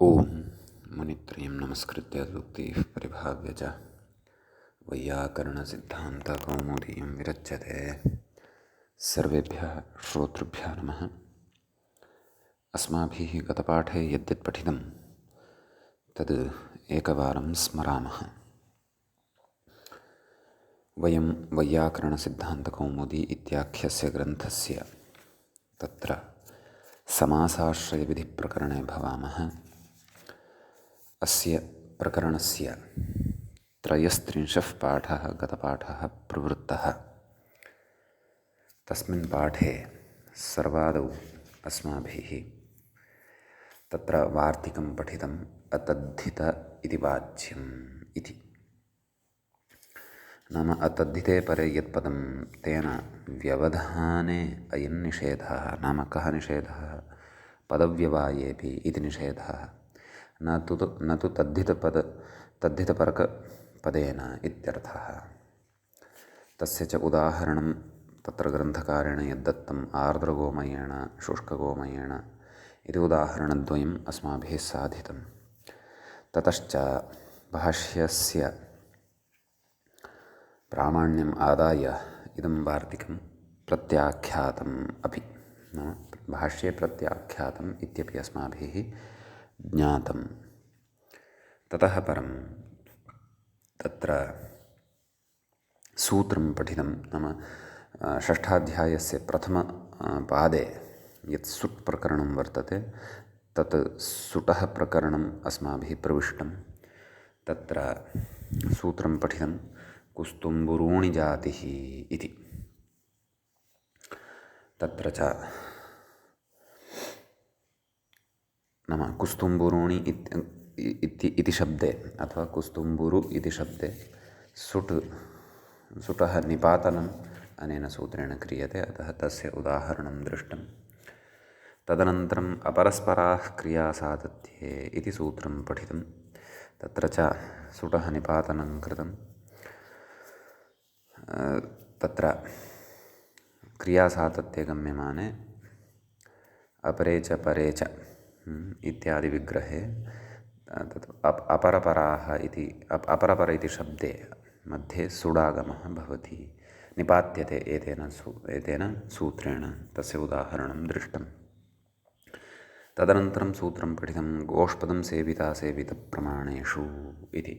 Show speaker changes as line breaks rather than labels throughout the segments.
ओम मुनित्रयं नमस्कृत्य सूक्तिः परिभाव्य च वैयाकरणसिद्धान्तकौमुदीं विरच्यते। सर्वेभ्यः श्रोतृभ्यः नमः। अस्माभिः गतपाठे यद्यत् पठितं तद् एकवारं स्मरामः। वयं वैयाकरणसिद्धान्तकौमुदी इत्याख्यस्य ग्रन्थस्य तत्र समासाश्रयविधिप्रकरणे भवामः। अस्य प्रकरणस्य 33 पाठः गतपाठः प्रवृत्तः। तस्मिन् पाठे सर्वादौ अस्माभिः तत्र वार्तिकं पठितम् अतद्धित इति वाच्यम् इति। नाम अतद्धिते परे यत्पदं तेन व्यवधाने अयं निषेधः। नाम कः निषेधः? पदव्यवायेऽपि इति निषेधः। न तु तद्धितपरकपदेन इत्यर्थः। तस्य च उदाहरणं तत्र ग्रन्थकारेण यद्दत्तम् आर्द्रगोमयेन शुष्कगोमयेन इति उदाहरणद्वयम् अस्माभिः साधितं। ततश्च भाष्यस्य प्रामाण्यम् आदाय इदं वार्तिकं प्रत्याख्यातम् अपि, नाम भाष्ये प्रत्याख्यातम् इत्यपि अस्माभिः ज्ञातं। ततः परं तत्र सूत्रं पठितं। नाम षष्ठाध्यायस्य प्रथमपादे यत् सुट् प्रकरणं वर्तते तत् सुटः प्रकरणम् अस्माभिः प्रविष्टं। तत्र सूत्रं पठितं कुस्तुम्बुरूणिजातिः इति। तत्र च नाम कुस्तुम्बुरूणि इति शब्दे अथवा कुस्तुम्बुरु इति शब्दे सुटः निपातनम् अनेन सूत्रेण क्रियते, अतः तस्य उदाहरणं दृष्टं। तदनन्तरम् अपरस्पराः क्रियासातत्ये इति सूत्रं पठितं। तत्र च सुटः निपातनं कृतं। तत्र क्रियासातत्ये गम्यमाने अपरे च परे च इत्यादि विग्रहे तत् अपरपराः इति अपरपर इति शब्दे मध्ये सुडागमः भवति, निपात्यते एतेन सूत्रेण। तस्य उदाहरणं दृष्टं। तदनन्तरं सूत्रं पठितं गोष्पदं सेवितासेवितप्रमाणेषु इति।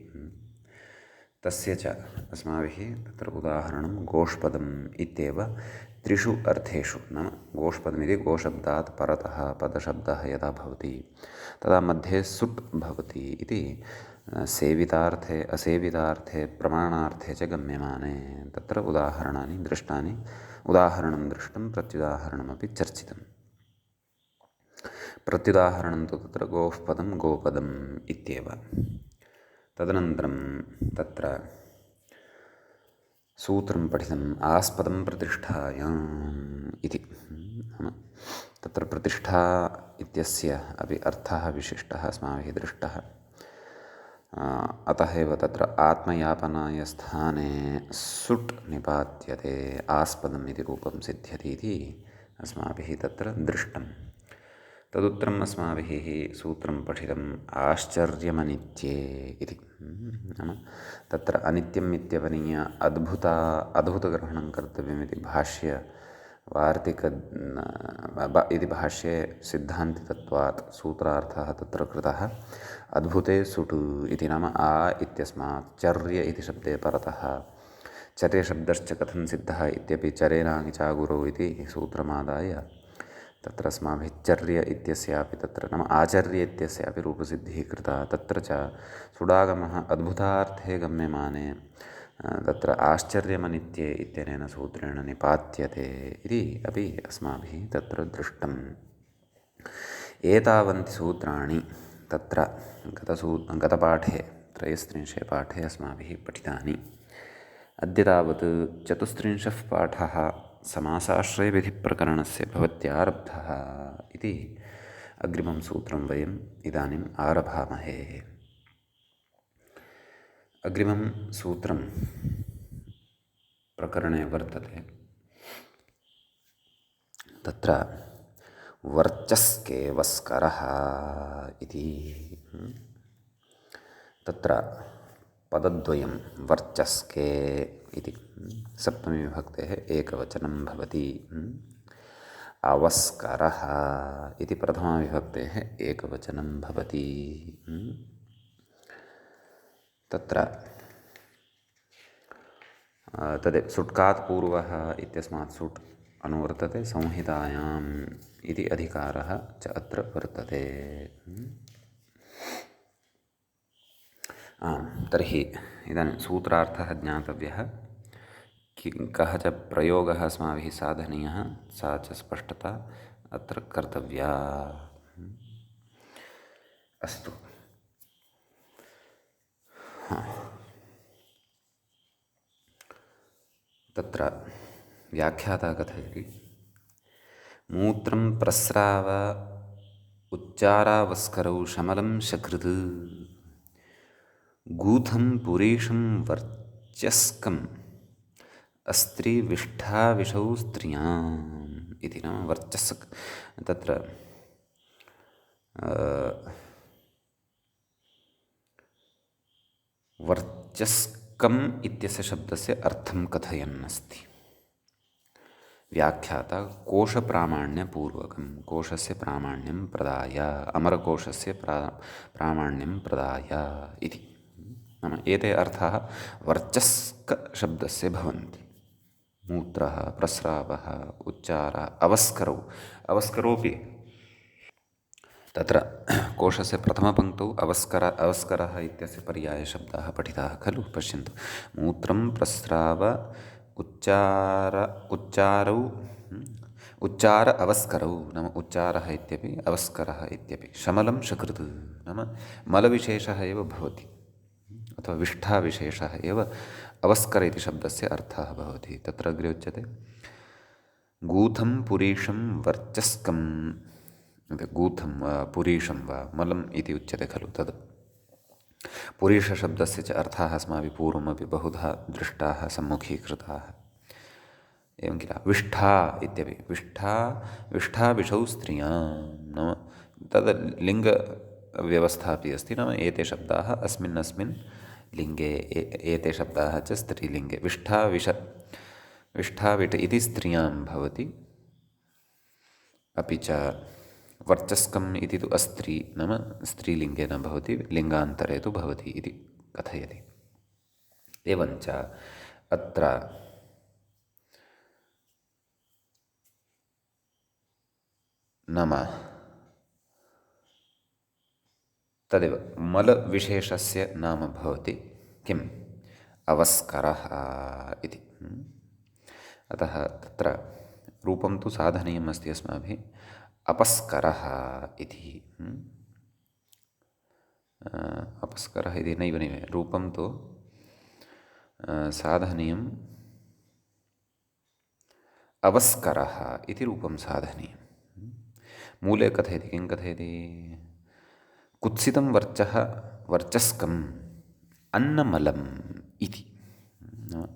तस्य च अस्माभिः तत्र उदाहरणं गोष्पदम् इत्येव त्रिषु अर्थेषु। नाम गोष्पदमिति गोशब्दात् परतः पदशब्दः यदा भवति तदा मध्ये सुट् भवति इति सेवितार्थे असेवितार्थे प्रमाणार्थे च गम्यमाने तत्र उदाहरणानि दृष्टानि। उदाहरणं दृष्टं, प्रत्युदाहरणमपि चर्चितम्। प्रत्युदाहरणं तु तत्र गोष्पदं गोपदम् इत्येव। तदनन्तरं तत्र सूत्रं पठितम् आस्पदं प्रतिष्ठायाम् इति। तत्र प्रतिष्ठा इत्यस्य अपि अर्थः विशिष्टः अस्माभिः दृष्टः। अतः एव तत्र आत्मयापनाय स्थाने सुट् निपात्यते आस्पदम् इति रूपं सिद्ध्यति इति अस्माभिः तत्र दृष्टं। तदुत्तरम् अस्माभिः सूत्रं पठितम् आश्चर्यमनित्ये इति। नाम तत्र अनित्यम् इत्यवनीय अद्भुतग्रहणं कर्तव्यमिति इति भाष्ये सिद्धान्तितत्वात् सूत्रार्थः तत्र कृतः। अद्भुते सुट् इति नाम आ इत्यस्मात् चर्य इति शब्दे परतः चर्यशब्दश्च कथं सिद्धः इत्यपि चरेणागिचागुरौ इति सूत्रमादाय तत्र अस्माभिः चर्य इत्यस्यापि तत्र नाम आचर्य इत्यस्यापि रूपसिद्धिः कृता। तत्र च सुडागमः अद्भुतार्थे गम्यमाने तत्र आश्चर्यमनित्ये इत्यनेन सूत्रेण निपात्यते इति अपि अस्माभिः तत्र दृष्टम्। एतावन्ति सूत्राणि तत्र गतपाठे 33 पाठे अस्माभिः पठितानि। अद्य तावत् 34 पाठः समासाश्रयविधिप्रकरणस्य भवत्यारब्धः इति अग्रिमं सूत्रं वयम् इदानीम् आरभामहे। अग्रिमं सूत्रं प्रकरणे वर्तते। तत्र वर्चस्के वस्करः इति। तत्र पदद्वयं वर्चस्के इति सप्तमी विभक्तेः एकवचनं भवति। अवस्करः इति प्रथमाविभक्तेः एकवचनं भवति। तत्र तदेव सुट्कात् पूर्वः इत्यस्मात् सुट् अनुवर्तते, संहितायाम् इति अधिकारः च अत्र वर्तते। तर्हि इदानीं सूत्रार्थः ज्ञातव्यः, कः च प्रयोगः अस्माभिः साधनीयः, सा च स्पष्टता अत्र कर्तव्या। अस्तु, तत्र व्याख्याता कथयति, मूत्रं प्रस्राव उच्चारावस्करौ शमलं शकृत् गूथं पुरीषं वर्चस्कम् अस्त्रीविष्ठाविषौ स्त्रियाम् इति। नाम वर्चस् तत्र वर्चस्कम् इत्यस्य शब्दस्य अर्थं कथयन् अस्ति व्याख्याता। कोशप्रामाण्यपूर्वकं, कोशस्य प्रामाण्यं प्रदाय, अमरकोशस्य प्रामाण्यं प्रदाय इति। नाम एते अर्थाः वर्चस्कशब्दस्य भवन्ति। मूत्रः, प्रस्रावः, उच्चारः, अवस्करौ, अवस्करोऽपि तत्र कोशस्य प्रथमपङ्क्तौ अवस्करः इत्यस्य पर्यायशब्दाः पठिताः खलु। पश्यन्तु, मूत्रं प्रस्राव उच्चारौ उच्चार अवस्करौ, नाम उच्चारः इत्यपि अवस्करः इत्यपि। शमलं शकृत् नाम मलविशेषः एव भवति, अथवा विष्ठाविशेषः एव अवस्कर इति शब्दस्य अर्थः भवति। तत्र अग्रे उच्यते, गूथं पुरीषं वर्चस्कं, गूथं वा पुरीषं वा मलम् इति उच्यते खलु। तद् पुरीषशब्दस्य च अर्थाः अस्माभिः पूर्वमपि बहुधा दृष्टाः, सम्मुखीकृताः। एवं किल, विष्ठा इत्यपि, विष्ठाविषौ स्त्रियां, नाम तद् लिङ्गव्यवस्था अपि अस्ति। नाम एते शब्दाः अस्मिन् लिङ्गे, एते शब्दाः च स्त्रीलिङ्गे। विष्ठाविट इति स्त्रियां भवति। अपि च वर्चस्कम् इति तु अस्त्री, नाम स्त्रीलिङ्गे न भवति, लिङ्गान्तरे तु भवति इति कथयति। एवञ्च अत्र नाम तदेव मलविशेषस्य नाम भवति किम्, अवस्करः इति। अतः तत्र रूपं तु साधनीयम् अस्ति अस्माभिः, अपस्करः इति। अपस्करः इति नैव रूपं तु साधनीयम्, अवस्करः इति रूपं साधनीयम्। मूले कथयति, किं कथयति, कुत्सितं वर्चस्कम् अन्नमलम् इति। नाम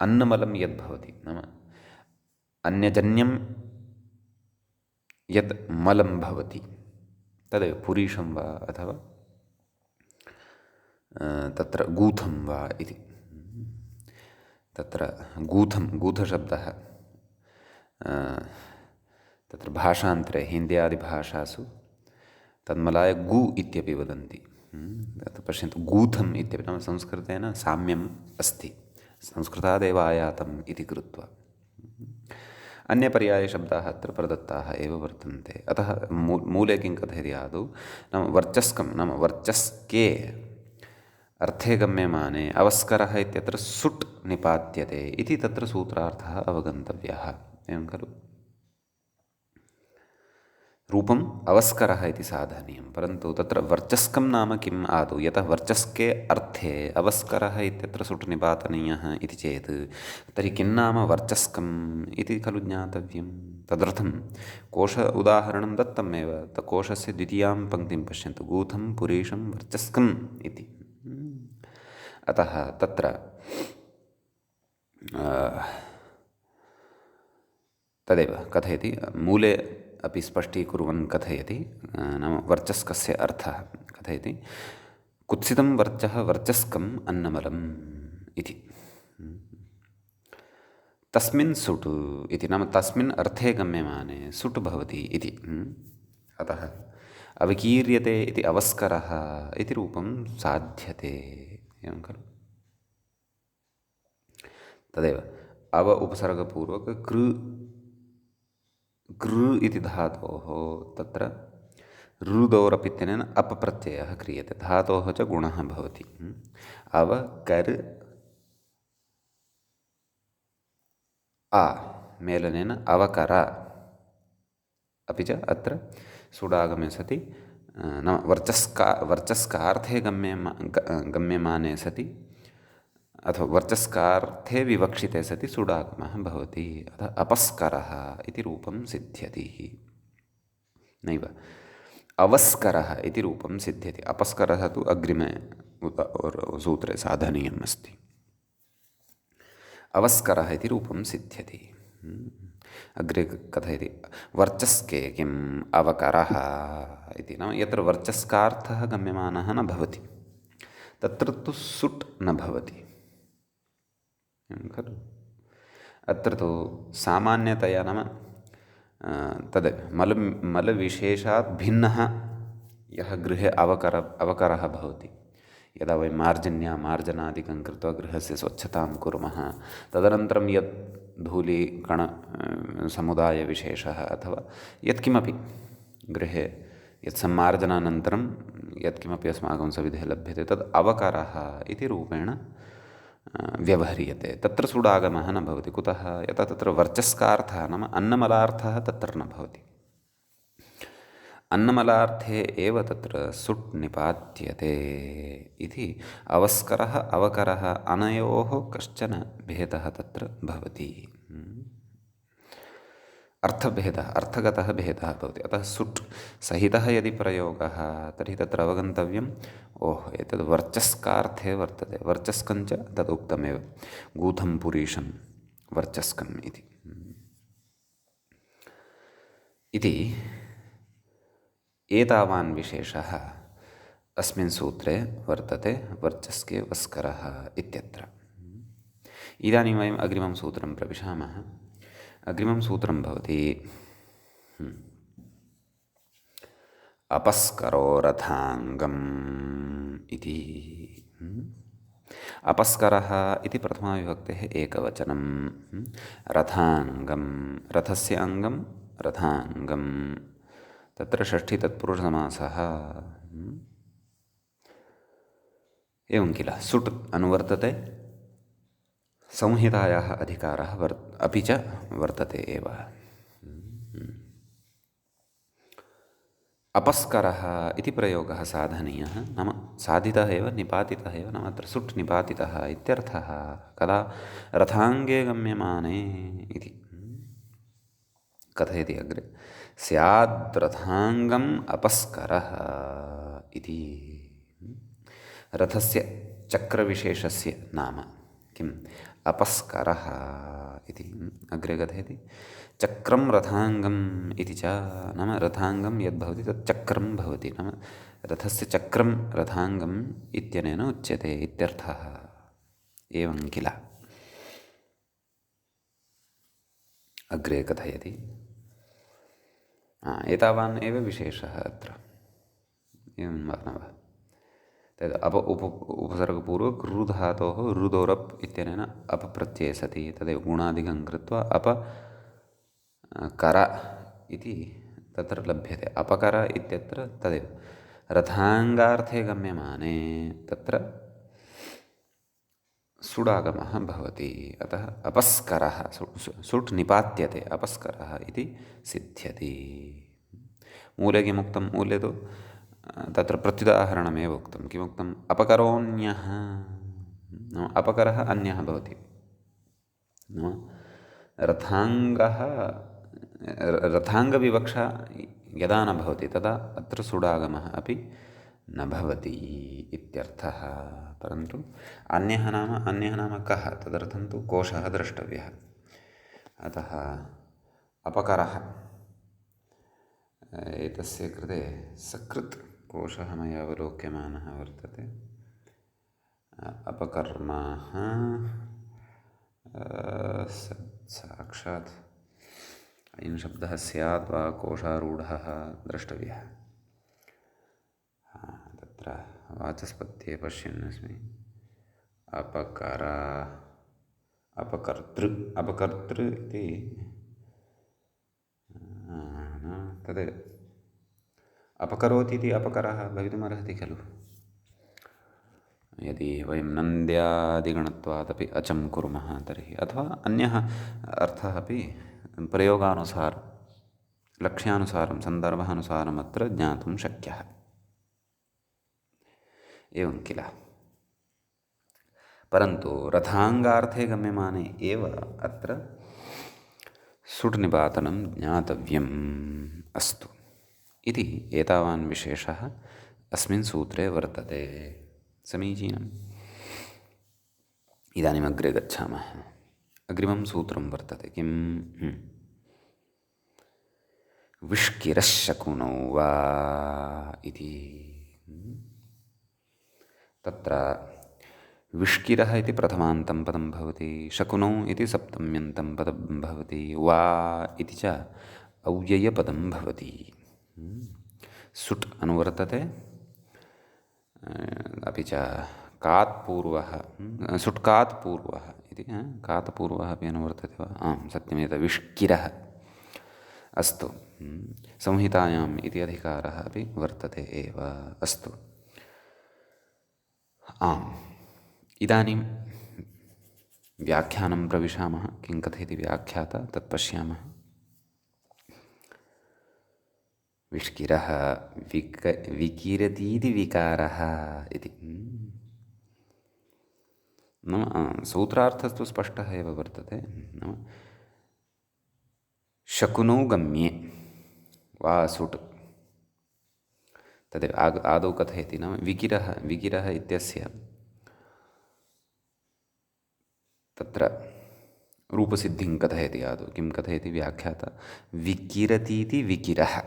अन्नमलं यद्भवति, नाम अन्यजन्यं यत् मलं भवति तदेव पुरीषं वा अथवा तत्र गूथं वा इति। तत्र गूथशब्दः तत्र भाषान्तरे हिन्द्यादिभाषासु तन्मलाय गु इत्यपि वदन्ति। तत् पश्यन्तु, गूथम् इत्यपि, नाम संस्कृतेन साम्यम् अस्ति, संस्कृतादेव आयातम् इति कृत्वा। अन्यपर्यायशब्दाः अत्र प्रदत्ताः एव वर्तन्ते। अतः मूले किं कथयति आदौ, नाम वर्चस्कं, नाम वर्चस्के अर्थे गम्यमाने अवस्करः इत्यत्र सुट् निपात्यते इति तत्र सूत्रार्थः अवगन्तव्यः। एवं खलु, रूपम् अवस्करः इति साधनीयं, परन्तु तत्र वर्चस्कं नाम किम् आदौ, यतः वर्चस्के अर्थे अवस्करः इत्यत्र सुट् निपातनीयः इति चेत् तर्हि किं नाम वर्चस्कम् इति खलु ज्ञातव्यं। तदर्थं कोश उदाहरणं दत्तमेव। कोशस्य द्वितीयां पङ्क्तिं पश्यन्तु, गूथं पुरीषं वर्चस्कम् इति। अतः तत्र तदेव कथयति, मूले अपि स्पष्टीकुर्वन् कथयति। नाम वर्चस्कस्य अर्थः कथयति। कुत्सितं वर्चः वर्चस्कम् अन्नमलम् इति। तस्मिन् सुट् इति नाम तस्मिन् अर्थे गम्यमाने सुट् भवति इति। अतः अवकीर्यते इति अवस्करः इति रूपं साध्यते। एवं खलु। तदेव अव उपसर्गपूर्वक कृ इति धातोः तत्र रुदोरप् इत्यनेन अप् प्रत्ययः क्रियते। धातोः च गुणः भवति। अव कर् आ मेलनेन अवकर। अपि च अत्र सुडागमे सति नाम वर्चस्कार्थे गम्यमाने सति अथवा वर्चस्कार्थे विवक्षिते सति सुडागमः भवति। अतः अपस्करः इति रूपं सिद्ध्यति। नैव अवस्करः इति रूपं सिद्ध्यति। अपस्करः तु अग्रिमे सूत्रे साधनीयम् अस्ति। अवस्करः इति रूपं सिद्ध्यति। अग्रे कथयति वर्चस्के किम् अवकरः इति। नाम यत्र वर्चस्कार्थः गम्यमानः न भवति तत्र तु सुट् न भवति खलु। अत्र तु सामान्यतया नाम तद् मलविशेषात् भिन्नः यः गृहे अवकरः भवति। यदा वयं मार्जनादिकं कृत्वा गृहस्य स्वच्छतां कुर्मः तदनन्तरं यत् धूलिकण समुदायविशेषः अथवा यत्किमपि गृहे यत् सम्मार्जनानन्तरं यत्किमपि अस्माकं सविधे लभ्यते तद् अवकरः इति रूपेण व्यवह्रियते। तत्र सुडागमः न भवति। कुतः? यतः तत्र वर्चस्कार्थः नाम अन्नमलार्थः तत्र न भवति। अन्नमलार्थे एव तत्र सुट् निपात्यते इति अवस्करः अवकरः अनयोः कश्चन भेदः तत्र भवति। अर्थभेदः अर्थगतः भेदः भवति। अतः सुट् सहितः यदि प्रयोगः तर्हि तत्र अवगन्तव्यम् ओहो एतद् वर्चस्कार्थे वर्तते। वर्चस्कञ्च तदुक्तमेव गूढं पुरीशं वर्चस्कम् इति एतावान् विशेषः अस्मिन् सूत्रे वर्तते वर्चस्के वस्करः इत्यत्र। इदानीं वयम् अग्रिमं सूत्रं प्रविशामः। अग्रिमं सूत्रं भवति अपस्करो रथाङ्गम् इति। अपस्करः इति प्रथमाविभक्तेः एकवचनं। रथाङ्गं रथस्य अङ्गं रथाङ्गं तत्र षष्ठी तत्पुरुषसमासः। एवं किल सुट् अनुवर्तते। संहितायाः अधिकारः अपि च वर्तते एव। अपस्करः इति प्रयोगः साधनीयः नाम साधितः एव निपातितः एव नाम अत्र सुट् निपातितः इत्यर्थः। कदा? रथाङ्गे गम्यमाने इति कथयति अग्रे। स्याद् रथाङ्गम् अपस्करः इति। रथस्य चक्रविशेषस्य नाम किम्? अपस्करः इति अग्रे कथयति। चक्रं रथाङ्गम् इति च नाम रथाङ्गं यद्भवति तत् चक्रं भवति। नाम रथस्य चक्रं रथाङ्गम् इत्यनेन उच्यते इत्यर्थः। एवं किल। अग्रे कथयति एतावान् एव विशेषः अत्र। एवं वा न वा? तद् उपसर्गपूर्वक रुधातोः रुदोरप् इत्यनेन अप प्रत्यये सति तदेव गुणादिकं कृत्वा अपकर इति तत्र लभ्यते। अपकर इत्यत्र तदेव रथाङ्गार्थे गम्यमाने तत्र सुडागमः भवति। अतः अपस्करः सुट् निपात्यते अपस्करः इति सिद्ध्यति। मूले किमुक्तं? मूले तु तत्र प्रत्युदाहरणमेव उक्तं। किमुक्तम्? अपकरोऽन्यः नाम अपकरः अन्यः भवति। नाम रथाङ्गविवक्षा यदा न भवति तदा अत्र सुडागमः अपि न भवति इत्यर्थः। परन्तु अन्यः नाम कः? तदर्थं तु कोशः द्रष्टव्यः। अतः अपकरः एतस्य कृते सकृत् कोशः मया अवलोक्यमानः वर्तते। अपकर्माः साक्षात् अयं शब्दः स्यात् वा कोशारूढः द्रष्टव्यः। तत्र वाचस्पत्ये पश्यन्नस्मि। अपकर्तृ इति तद् अपकरोति इति अपकरः भवितुमर्हति खलु। यदि वयं नन्द्यादिगणत्वादपि अचं कुर्मः तर्हि, अथवा अन्यः अर्थः अपि प्रयोगानुसारं लक्ष्यानुसारं सन्दर्भानुसारम् अत्र ज्ञातुं शक्यः। एवं किल। परन्तु रथाङ्गार्थे गम्यमाने एव अत्र सुट् निपातनं ज्ञातव्यम् अस्तु इति एतावान् विशेषः अस्मिन् सूत्रे वर्तते। समीचीनम्। इदानीम् अग्रे गच्छामः। अग्रिमं सूत्रं वर्तते किं? विष्किरः शकुनौ वा इति। तत्र विष्किरः इति प्रथमान्तं पदं भवति, शकुनौ इति सप्तम्यन्तं पदं भवति, वा इति च अव्ययपदं भवति। सुट् अनुवर्तते, अपि च कात् पूर्वः, सुट्कात् पूर्वः इति, कात् पूर्वः अपि अनुवर्तते वा? आं सत्यमेत विष्किरः। अस्तु, संहितायाम् इति अधिकारः अपि वर्तते एव। अस्तु, आम्, इदानीं व्याख्यानं प्रविशामः। किं कथयति व्याख्याता तत् पश्यामः। विष्किरः विकिरतीति विकारः इति। नाम सूत्रार्थस्तु स्पष्टः एव वर्तते। नाम शकुनौ गम्ये वा सुट्, तदेव आदौ कथयति। नाम विकिरः इत्यस्य तत्र रूपसिद्धिं कथयति। आदौ किं कथयति व्याख्याता? विकिरतीति विकिरः।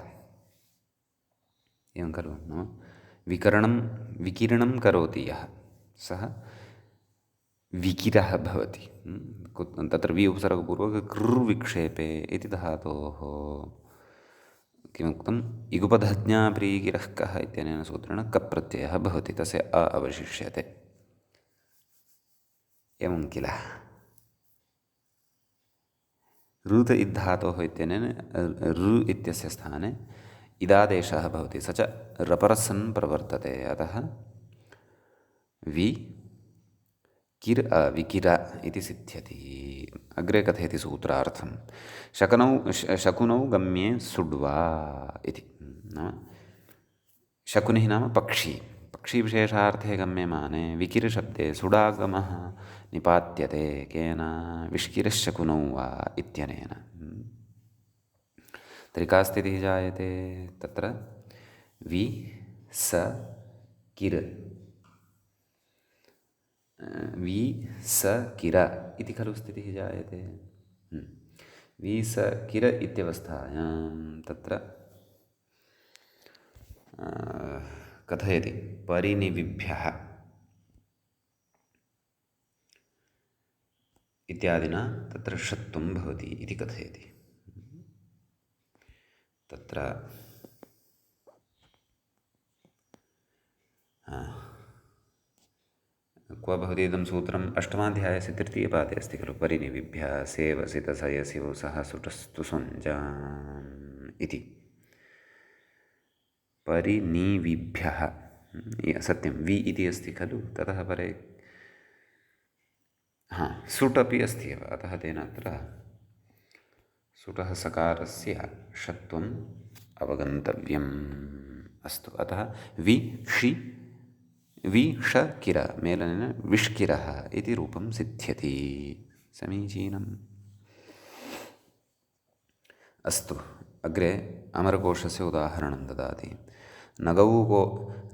एवं खलु। नाम विकिरणं करोति यः, सः विकिरः भवति। तत्र वि उपसर्गपूर्वक कृ विक्षेपे इति धातोः किमुक्तम्? इगुपधज्ञाप्रीगिरः कः इत्यनेन सूत्रेण कप्रत्ययः भवति, तस्य अ अवशिष्यते। एवं किल। ऋत इद्धातोः इत्यनेन ऋ इत्यस्य स्थाने इदादेशः भवति, स च रपरसन् प्रवर्तते। अतः विकिर इति सिद्ध्यति। अग्रे कथयति सूत्रार्थं। शकुनौ गम्ये सुड्वा इति। नाम शकुनिः नाम पक्षीविशेषार्थे गम्यमाने विकिरशब्दे सुडागमः निपात्यते। केन? विष्किरः शकुनौ वा इत्यनेन। तर्हि का स्थितिः जायते? तत्र वि स किर, वि स किर इति खलु स्थितिः जायते। वि स किर इत्यवस्थायां तत्र कथयति परिनिविभ्यः इत्यादिना तत्र षत्वं भवति इति कथयति। तत्र क्व भवति इदं सूत्रम्? अष्टमाध्यायस्य तृतीयपादे अस्ति खलु। परिनिविभ्यः सेवसितसयसिवौ सह सुटस्तु संजाम् इति। परिनिविभ्यः, सत्यं वि इति अस्ति खलु, ततः परे सुट् अपि अस्ति एव। अतः तेन अत्र सुटः सकारस्य षत्वम् अवगन्तव्यम्। अस्तु, अतः वि ष किर मेलनेन विष्किरः इति रूपं सिद्ध्यति। समीचीनम्। अस्तु, अग्रे अमरकोशस्य उदाहरणं ददाति।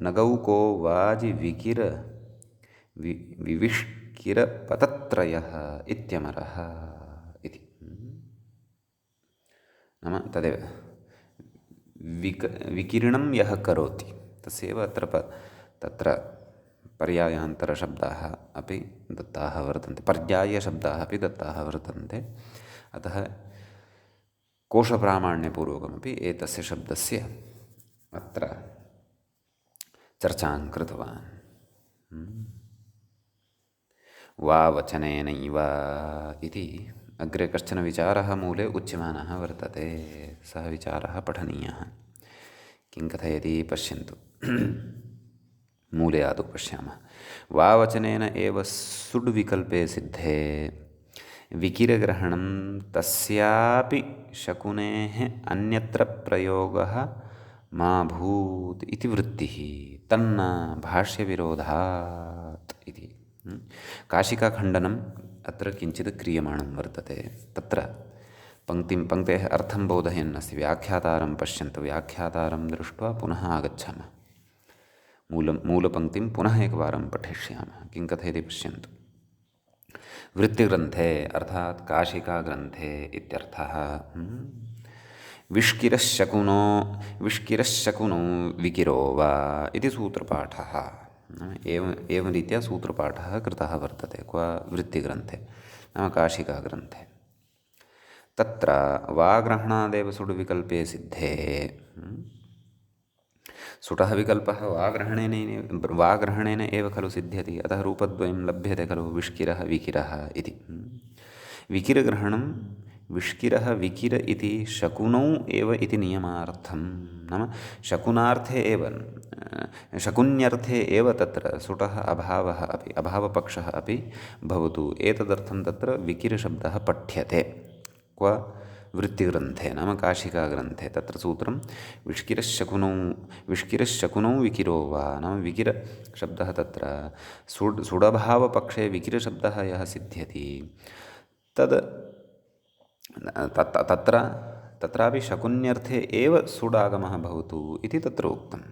नगौको वाजि विकिर विविष्किरपतत्रयः इत्यमरः इति। नाम तदेव विकिरणं यः करोति तस्यैव तत्र पर्यायान्तरशब्दाः अपि दत्ताः वर्तन्ते, पर्यायशब्दाः अपि दत्ताः वर्तन्ते। अतः कोशप्रामाण्यपूर्वकमपि एतस्य शब्दस्य अत्र चर्चां कृतवान्। वा वचनेनैव इति अग्रे कश्चन विचारः मूले उच्यमानः वर्तते। सः विचारः पठनीयः। किं कथयति पश्यन्तु। मूले आदौ पश्यामः। वावचनेन एव सुड् विकल्पे सिद्धे विकिरग्रहणं तस्यापि शकुनेः अन्यत्र प्रयोगः मा भूत् इति वृत्तिः तन्न भाष्यविरोधात् इति। काशिकाखण्डनम् अत्र किञ्चित् क्रियमाणं वर्तते। तत्र पङ्क्तेः अर्थं बोधयन् अस्ति। व्याख्यातारं पश्यन्तु। व्याख्यातारं दृष्ट्वा पुनः आगच्छामः। मूलपङ्क्तिं पुनः एकवारं पठिष्यामः। किं कथयति पश्यन्तु। वृत्तिग्रन्थे अर्थात् काशिकाग्रन्थे इत्यर्थः। विष्किरश्शकुनो विकिरो वा इति सूत्रपाठः। एवं रीत्या सूत्रपाठः कृतः वर्तते। क्व वृत्तिग्रन्थे नाम काशिकाग्रन्थे। तत्र वाग्रहणादेव सुडुविकल्पे सिद्धे सुटः विकल्पः वाग्रहणेन एव खलु सिद्ध्यति। अतः रूपद्वयं लभ्यते खलु विष्किरः विकिरः इति। विकिरग्रहणं विष्किरः विकिर इति शकुनौ एव इति नियमार्थं नाम शकुनार्थे एव शकुन्यर्थे एव तत्र सुटः अभावपक्षः अपि भवतु। एतदर्थं तत्र विकिरशब्दः पठ्यते। क्व वृत्तिग्रन्थे नाम काशिकाग्रन्थे तत्र सूत्रं विष्किरश्शकुनौ विकिरो वा नाम विकिरशब्दः तत्र सुडभावपक्षे विकिरशब्दः यः सिद्ध्यति तत्रापि शकुन्यर्थे एव सुडागमः भवतु इति तत्र उक्तम्।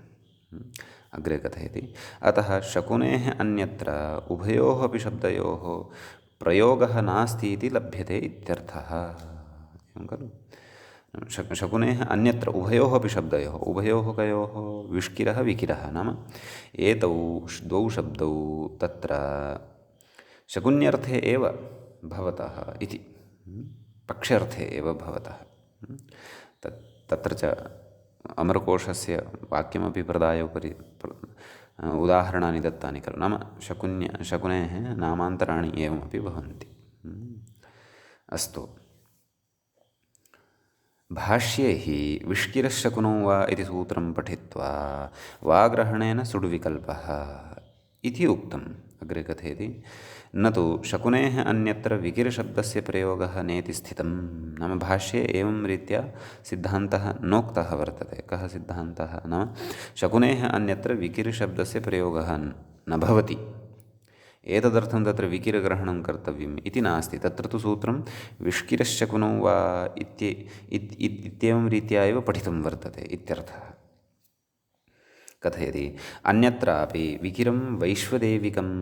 अग्रे कथयति। अतः शकुनेः अन्यत्र उभयोः अपि शब्दयोः प्रयोगः नास्ति इति लभ्यते इत्यर्थः। एवं खलु। शकुनेः अन्यत्र उभयोः अपि शब्दयोः उभयोः कयोः विष्किरः विकिरः नाम एतौ द्वौ शब्दौ तत्र शकुन्यर्थे एव भवतः इति पक्षार्थे एव भवतः। तत्र च अमरकोशस्य वाक्यमपि प्रदाय उपरि उदाहरणानि दत्तानि खलु नाम शकुनेः नामान्तराणि एवमपि भवन्ति। अस्तु। भाष्ये हि विष्किरश्शकुनौ वा इति सूत्रं पठित्वा वाग्रहणेन सुड्विकल्पः इति उक्तम्। अग्रे कथयति। न तु शकुनेः अन्यत्र विकिरशब्दस्य प्रयोगः नेति स्थितं नाम भाष्ये एवं रीत्या सिद्धान्तः नोक्तः वर्तते। कः सिद्धान्तः नाम शकुनेः अन्यत्र विकिरशब्दस्य प्रयोगः न भवति। एतदर्थं तत्र विकिरग्रहणं कर्तव्यम् इति नास्ति। तत्र तु सूत्रं विष्किरश्शकुनौ वा इत्येवं रीत्या एव पठितं वर्तते इत्यर्थः। कथयति। अन्यत्रापि विकिरं वैश्वदेविकम्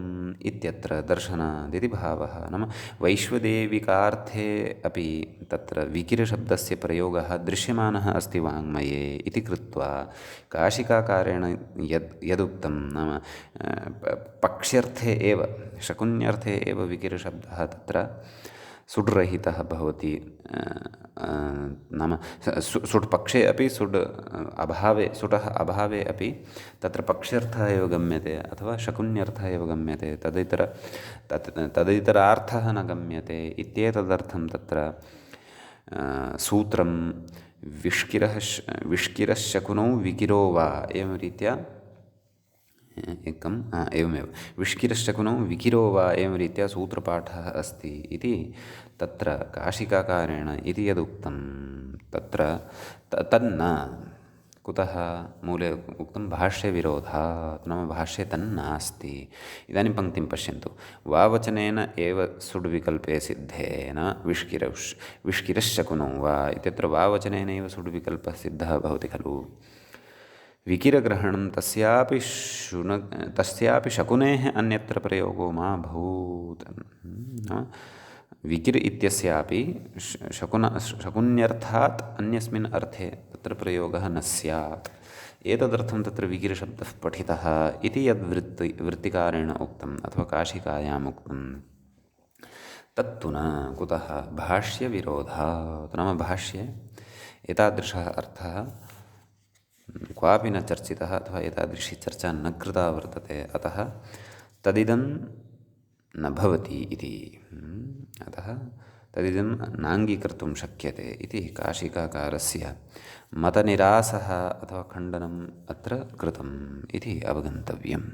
इत्यत्र दर्शनादिति भावः नाम वैश्वदेविकार्थे अपि तत्र विकिरशब्दस्य प्रयोगः दृश्यमानः अस्ति वाङ्मये इति कृत्वा काशिकाकारेण यदुक्तं नाम पक्ष्यर्थे एव शकुन्यर्थे एव विकिरशब्दः तत्र सुड्रहितः भवति नाम सुट् पक्षे अपि सुटः अभावे अपि तत्र पक्ष्यर्थः एव गम्यते अथवा शकुन्यर्थः एव गम्यते। तदितरार्थः न गम्यते इत्येतदर्थं तत्र सूत्रं विष्किरश्शकुनौ विकिरो वा एवं रीत्या एवमेव विष्किरश्शकुनौ विकिरो वा एवं रीत्या सूत्रपाठः अस्ति इति तत्र काशिकाकारेण इति यदुक्तं तत्र तन्न कुतः मूले उक्तं भाष्यविरोधात् नाम भाष्ये तन्नास्ति। इदानीं पङ्क्तिं पश्यन्तु। वावचनेन एव सुड्विकल्पे सिद्धेन विष्किरश्शकुनौ वा इत्यत्र वावचनेनैव सुड्विकल्पः सिद्धः भवति खलु। विकिरग्रहणं तस्यापि शकुनेः अन्यत्र प्रयोगो मा भूत्। विकिर् इत्यस्यापि शकुन्यर्थात् अन्यस्मिन् अर्थे तत्र प्रयोगः न स्यात्। एतदर्थं तत्र विकिरशब्दः पठितः इति वृत्तिकारेण उक्तम् अथवा काशिकायाम् उक्तं तत्तु न। कुतः? भाष्यविरोधात्। नाम भाष्ये एतादृशः अर्थः क्वापि न चर्चितः अथवा एतादृशी चर्चा न कृता वर्तते, अतः तदिदं न भवति इति। अतः तदिदं नाङ्गीकर्तुं शक्यते इति काशिकाकारस्य मतनिरासः अथवा खण्डनम् अत्र कृतम् इति अवगन्तव्यं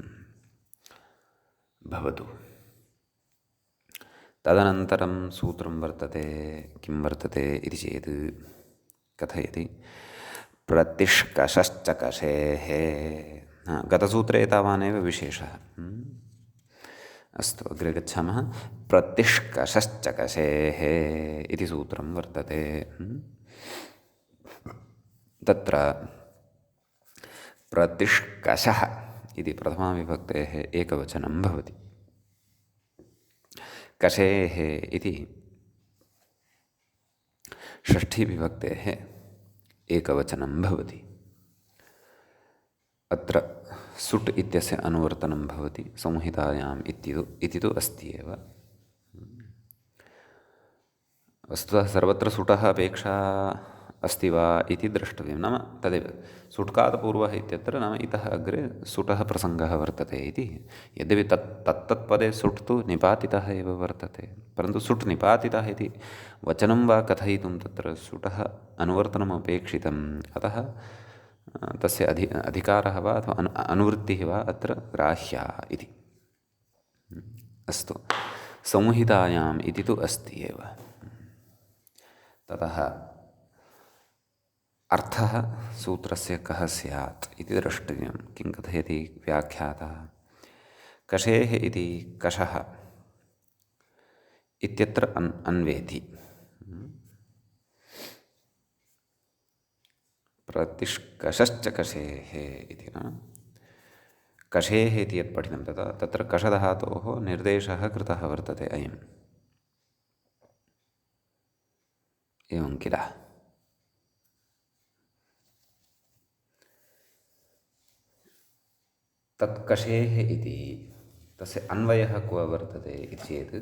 भवतु। तदनन्तरं सूत्रं वर्तते। किं वर्तते इति चेत् कथयति प्रतिष्कषश्चकषेः। गतसूत्रे तावानेव विशेषः। अस्तु, अग्रे गच्छामः। प्रतिष्कषश्चकषेः इति सूत्रं वर्तते। तत्र प्रतिष्कषः इति प्रथमाविभक्तेः एकवचनं भवति। कषेः इति षष्ठीविभक्तेः एकवचनं भवति। अत्र सुट् इत्यस्य अनुवर्तनं भवति संहितायाम् इति तु अस्ति एव। वस्तुतः सर्वत्र सुटः अपेक्षा अस्ति वा इति द्रष्टव्यं। नाम तदेव सुट्कात् पूर्वः इत्यत्र नाम इतः अग्रे सुटः प्रसङ्गः वर्तते इति। यद्यपि तत्तत्पदे सुट् तु निपातितः एव वर्तते, परन्तु सुट् निपातितः इति वचनं वा कथयितुं तत्र सुटः अनुवर्तनम् अपेक्षितम्। अतः तस्य अधिकारः वा अथवा अनुवृत्तिः वा अत्र ग्राह्या इति। अस्तु, संहितायाम् इति तु अस्ति एव। ततः अर्थः सूत्रस्य कः स्यात् इति द्रष्टव्यं। किं कथयति व्याख्यातः? कषेः इति कषः इत्यत्र अन्वेति। प्रतिष्कषश्च कषेः इति न। कषेः इति यत् पठितं तत्र कषधातोः निर्देशः कृतः वर्तते अयम्। एवं किल? तत्कषेः इति तस्य अन्वयः क्व वर्तते इति चेत्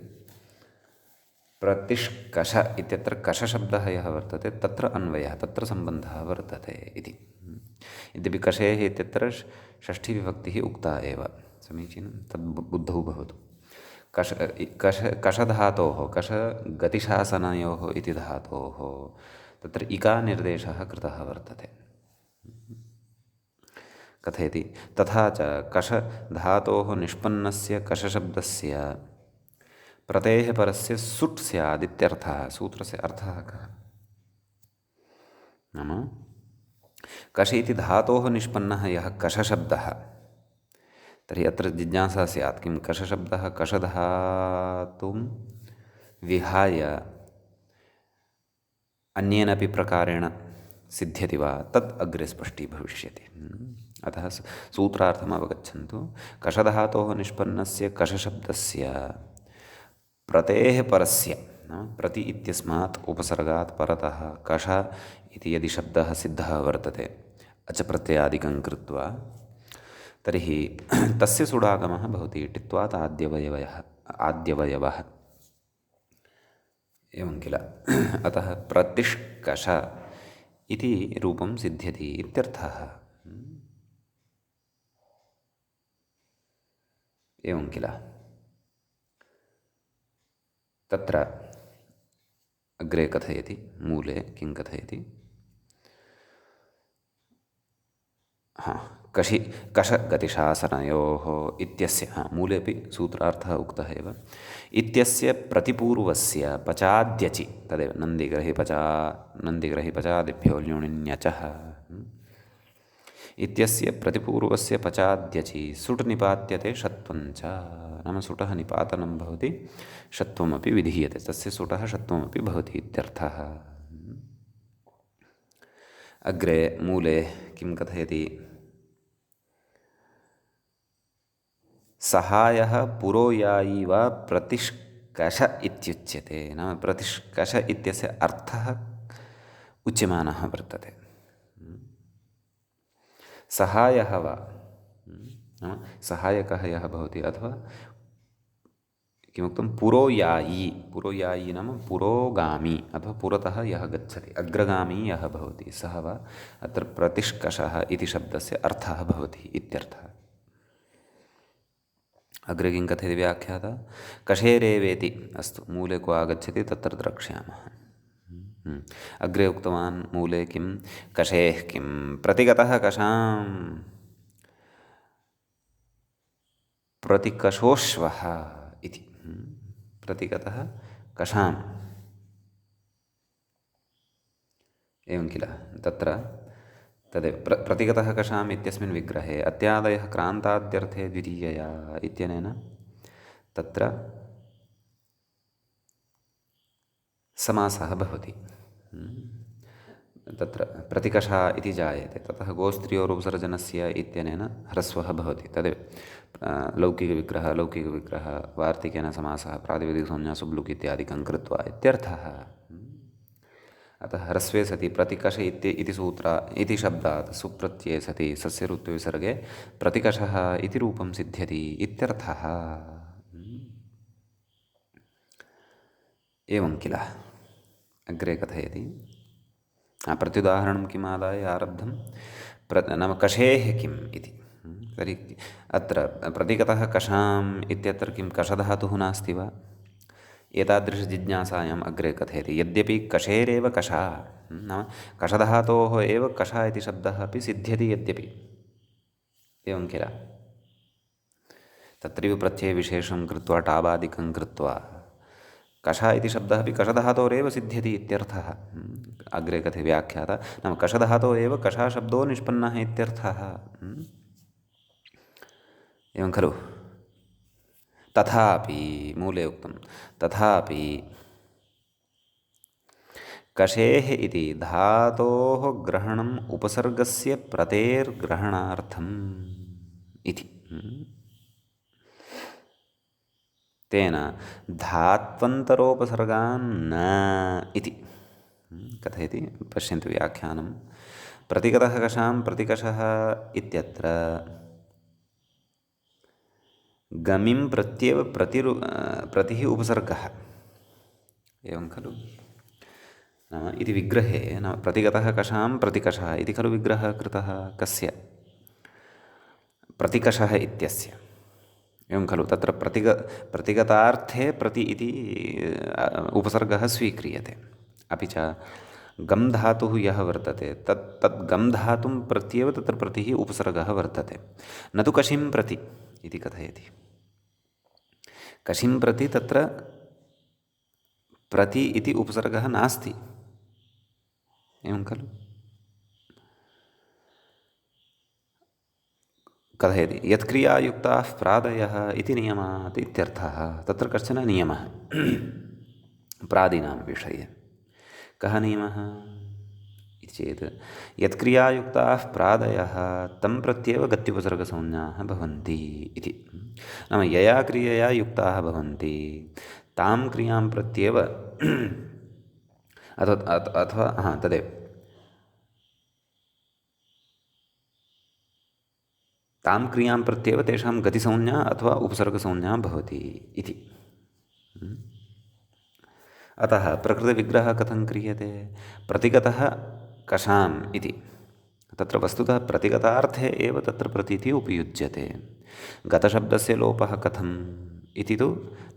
प्रतिष्कष इत्यत्र कषशब्दः यः वर्तते तत्र अन्वयः, तत्र सम्बन्धः वर्तते इति। यद्यपि कषेः इत्यत्र षष्ठीविभक्तिः उक्ता एव, समीचीनं, तद् बुद्धौ भवतु। कषधातोः कषगतिशासनयोः इति धातोः तत्र इकानिर्देशः कृतः वर्तते। कथयति तथा च कषधातोः निष्पन्नस्य कषशब्दस्य प्रतेः परस्य सुट् स्यादित्यर्थः। सूत्रस्य अर्थः कः? नाम कष इति धातोः निष्पन्नः यः कषशब्दः, तर्हि अत्र जिज्ञासा स्यात्, किं कषशब्दः कषधातुं विहाय अन्येनापि प्रकारेण सिद्ध्यति वा? तत् अग्रे स्पष्टीभविष्यति। अतः सूत्रार्थम् अवगच्छन्तु। कषधातोः निष्पन्नस्य कषशब्दस्य प्रतेः परस्य, प्रति इत्यस्मात् उपसर्गात् परतः कष इति यदि शब्दः सिद्धः वर्तते अच प्रत्ययादिकं कृत्वा, तर्हि तस्य सुडागमः भवति टित्वात् आद्यवयवः। एवं किल? अतः प्रतिष्कष इति रूपं सिद्ध्यति इत्यर्थः। एवं किल? तत्र अग्रे कथयति, मूले किं कथयति? कषगतिशासनयोः इत्यस्य मूलेपि सूत्रार्थः उक्तः एव। इत्यस्य प्रतिपूर्वस्य पचाद्यचि, तदेव नन्दिग्रहि पचादिभ्यो ल्युणिन्यचः इत्यस्य प्रतिपूर्वस्य पचाद्यचि सुट् निपात्यते षत्वञ्च। नाम सुटः निपातनं भवति, षत्वमपि विधीयते, तस्य सुटः षत्वमपि भवति इत्यर्थः। अग्रे मूले किं कथयति? सहायः पुरोयायी वा कष इत्युच्यते। नाम कष इत्यस्य अर्थः उच्यमानः वर्तते। सहायः वा, नाम सहायकः यः भवति, अथवा किमुक्तं पुरोयायी। पुरोयायी नाम पुरोगामी अथवा पुरतः यः गच्छति, अग्रगामी यः भवति सः वा अत्र प्रतिष्कषः इति शब्दस्य अर्थः भवति इत्यर्थः। अग्रे किं कथयति व्याख्याता? कषेरेवेति। अस्तु, मूले को आगच्छति तत्र द्रक्ष्यामः। अग्रे उक्तवान् मूले किं कषेः किं प्रतिगतः कषां प्रतिकषोष्वः इति। प्रतिगतः कषाम्, एवं किल? तत्र तदेव प्रतिगतः कषाम् इत्यस्मिन् विग्रहे अत्यादयः क्रान्ताद्यर्थे द्वितीयया इत्यनेन तत्र समासः भवति। तत्र प्रतिकषा इति जायते, ततः गोस्त्रियोरुपसर्जनस्य इत्यनेन ह्रस्वः भवति। तदेव लौकिकविग्रहः, लौकिकविग्रहः, वार्तिकेन समासः, प्रातिपदिकसंज्ञा सुब्लुक् इत्यादिकं कृत्वा इत्यर्थः। अतः ह्रस्वे सति प्रतिकष इति सूत्र इति शब्दात् सुप्रत्यये सति सस्य ऋत्विसर्गे प्रतिकषः इति रूपं सिद्ध्यति इत्यर्थः। एवं किल? अग्रे कथयति। प्रत्युदाहरणं किम् आदाय आरब्धं? नाम कषेः किम् इति। तर्हि अत्र प्रतिगतः कषाम् इत्यत्र किं कषधातुः नास्ति वा? एतादृशजिज्ञासायाम् अग्रे कथयति। यद्यपि कषेरेव कषा, नाम कषधातोः एव कषा इति शब्दः अपि सिद्ध्यति यद्यपि, एवं किल? तत्रैव प्रत्ययविशेषं कृत्वा टाबादिकं कृत्वा कषा इति शब्दः अपि कषधातोरेव सिद्ध्यति इत्यर्थः। अग्रे कथयति व्याख्याता। नाम कषधातोः एव कषा शब्दो निष्पन्नः इत्यर्थः। एवं खलु? तथापि मूले उक्तं तथापि कषेः इति धातोः ग्रहणम् उपसर्गस्य प्रतेर्ग्रहणार्थम् इति। तेन धात्वन्तरोपसर्गान् न इति कथयति। पश्यन्तु व्याख्यानं। प्रतिगतः कषां प्रतिकषः इत्यत्र गमिं प्रत्येव प्रतिः उपसर्गः, एवं खलु? नाम इति विग्रहे, नाम प्रतिगतः कषां प्रतिकषः इति खलु विग्रहः कृतः कस्य? प्रतिकषः इत्यस्य, एवं खलु? तत्र प्रतिगतार्थे प्रति इति उपसर्गः स्वीक्रियते। अपि च गम् धातुः यः वर्तते तत् गम् धातुं प्रत्येव तत्र प्रतिः उपसर्गः वर्तते, न तु कषिं प्रति इति कथयति। कषिं प्रति तत्र प्रति इति उपसर्गः नास्ति, एवं खलु? कथयति यत्क्रियायुक्ताः प्रादयः इति नियमात् इत्यर्थः। तत्र कश्चन नियमः प्रादीनां विषये। कः नियमः इति चेत् यत्क्रियायुक्ताः प्रादयः तं प्रत्येव गत्युपसर्गसंज्ञाः भवन्ति इति। नाम यया क्रियया युक्ताः भवन्ति तां क्रियां प्रत्येव अथवा तदेव तां क्रियां प्रत्येव तेषां गतिसंज्ञा अथवा उपसर्गसंज्ञा भवति इति। अतः प्रकृतिविग्रहः कथं क्रियते? प्रतिगतः कषाम् इति। तत्र वस्तुतः प्रतिगतार्थे एव तत्र प्रतीतिः उपयुज्यते। गतशब्दस्य लोपः कथम् इति तु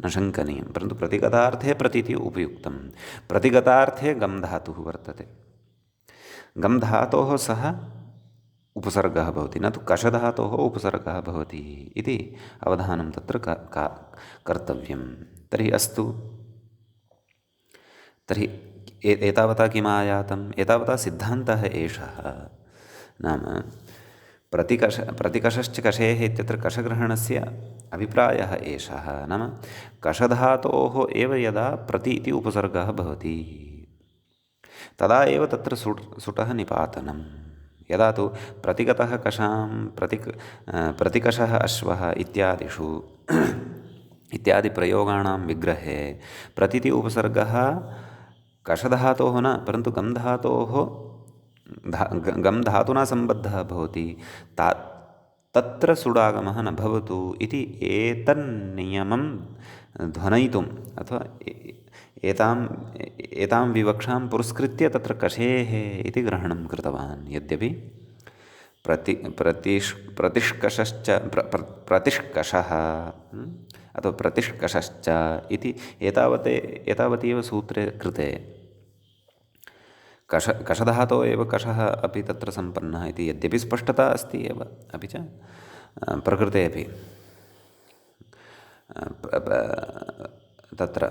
न शङ्कनीयं, परन्तु प्रतिगतार्थे प्रतीतिः उपयुक्तं। प्रतिगतार्थे गम् धातुः वर्तते, गम् धातोः सह उपसर्गः भवति, न तु कषधातोः उपसर्गः भवति इति अवधानं तत्र कर्तव्यं। तर्हि अस्तु, तर्हि एतावता किम् आयातम्? एतावता सिद्धान्तः एषः। नाम प्रतिकषश्च कषेः इत्यत्र कषग्रहणस्य अभिप्रायः एषः। नाम कषधातोः एव यदा प्रति इति उपसर्गः भवति तदा एव तत्र सुटः निपातनं। यदा तु प्रतिगतः कषां प्रतिकषः अश्वः इत्यादिषु इत्यादि प्रयोगाणां विग्रहे प्रतीति उपसर्गः कषधातोः न, परन्तु गम् धातोः गम् धातुना सम्बद्धः भवति। ता तत्र सुडागमः न भवतु इति एतन्नियमं ध्वनयितुम् अथवा एताम् एतां विवक्षां पुरस्कृत्य तत्र कषेः इति ग्रहणं कृतवान्। यद्यपि प्रतिष्कषश्च प्रतिष्कषः अथवा प्रतिष्कषश्च इति एतावदेव सूत्रे कृते कषधातोः एव कषः अपि तत्र सम्पन्नः इति यद्यपि स्पष्टता अस्ति एव, अपि च प्रकृते अपि तत्र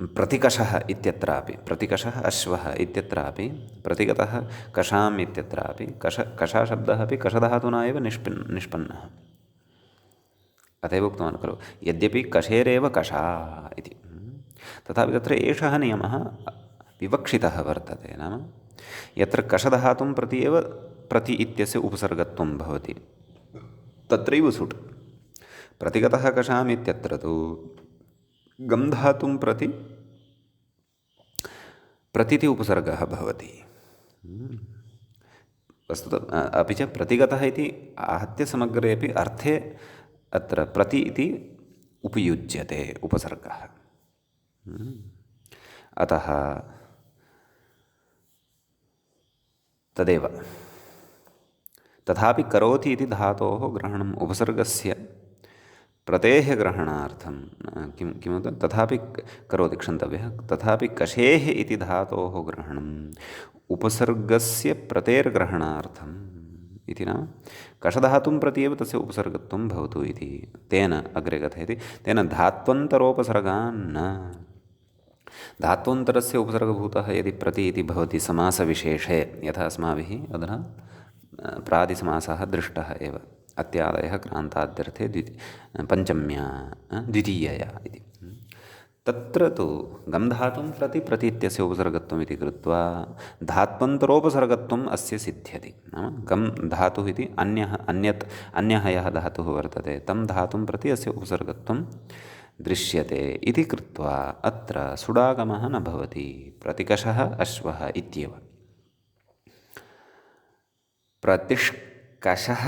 प्रतिकषः इत्यत्रापि प्रतिकषः अश्वः इत्यत्रापि प्रतिगतः कषाम् इत्यत्रापि कषाशब्दः अपि कषधातुना एव निष्पन्नः। अतएव उक्तवान् खलु यद्यपि कषेरेव कषा इति, तथापि तत्र एषः नियमः विवक्षितः वर्तते। नाम यत्र कषधातुं प्रति एव प्रति इत्यस्य उपसर्गत्वं भवति तत्रैव सुट्, प्रतिगतः कषाम् इत्यत्र तु गम् धातुं प्रति प्रतीति उपसर्गः भवति। वस्तुतः अपि च प्रतिगतः इति आहत्य समग्रेपि अर्थे अत्र प्रति इति उपयुज्यते उपसर्गः। अतः तदेव तथापि करोति इति धातोः ग्रहणम् उपसर्गस्य प्रतेः ग्रहणार्थं किमुक्तं तथापि करोति क्षन्तव्यः तथापि कषेः इति धातोः ग्रहणम् उपसर्गस्य प्रतेर्ग्रहणार्थम् इति नाम कषधातुं प्रति एव तस्य उपसर्गत्वं भवतु इति। तेन अग्रे कथयति तेन धात्वन्तरोपसर्गान् न, धात्वन्तरस्य उपसर्गभूतः यदि प्रति इति भवति समासविशेषे, यथा अस्माभिः अधुना प्रादिसमासः दृष्टः एव, अत्यादयः क्रान्ताद्यर्थे पञ्चम्या द्वितीयया इति, तत्र तु गम् धातुं प्रति प्रति इत्यस्य उपसर्गत्वम् इति कृत्वा धात्वन्तरोपसर्गत्वम् अस्य सिद्ध्यति। नाम गम् धातुः इति अन्यः यः धातुः वर्तते तं धातुं प्रति अस्य उपसर्गत्वं दृश्यते इति कृत्वा अत्र सुडागमः न भवति, प्रतिकषः अश्वः इत्येव। प्रतिष्कषः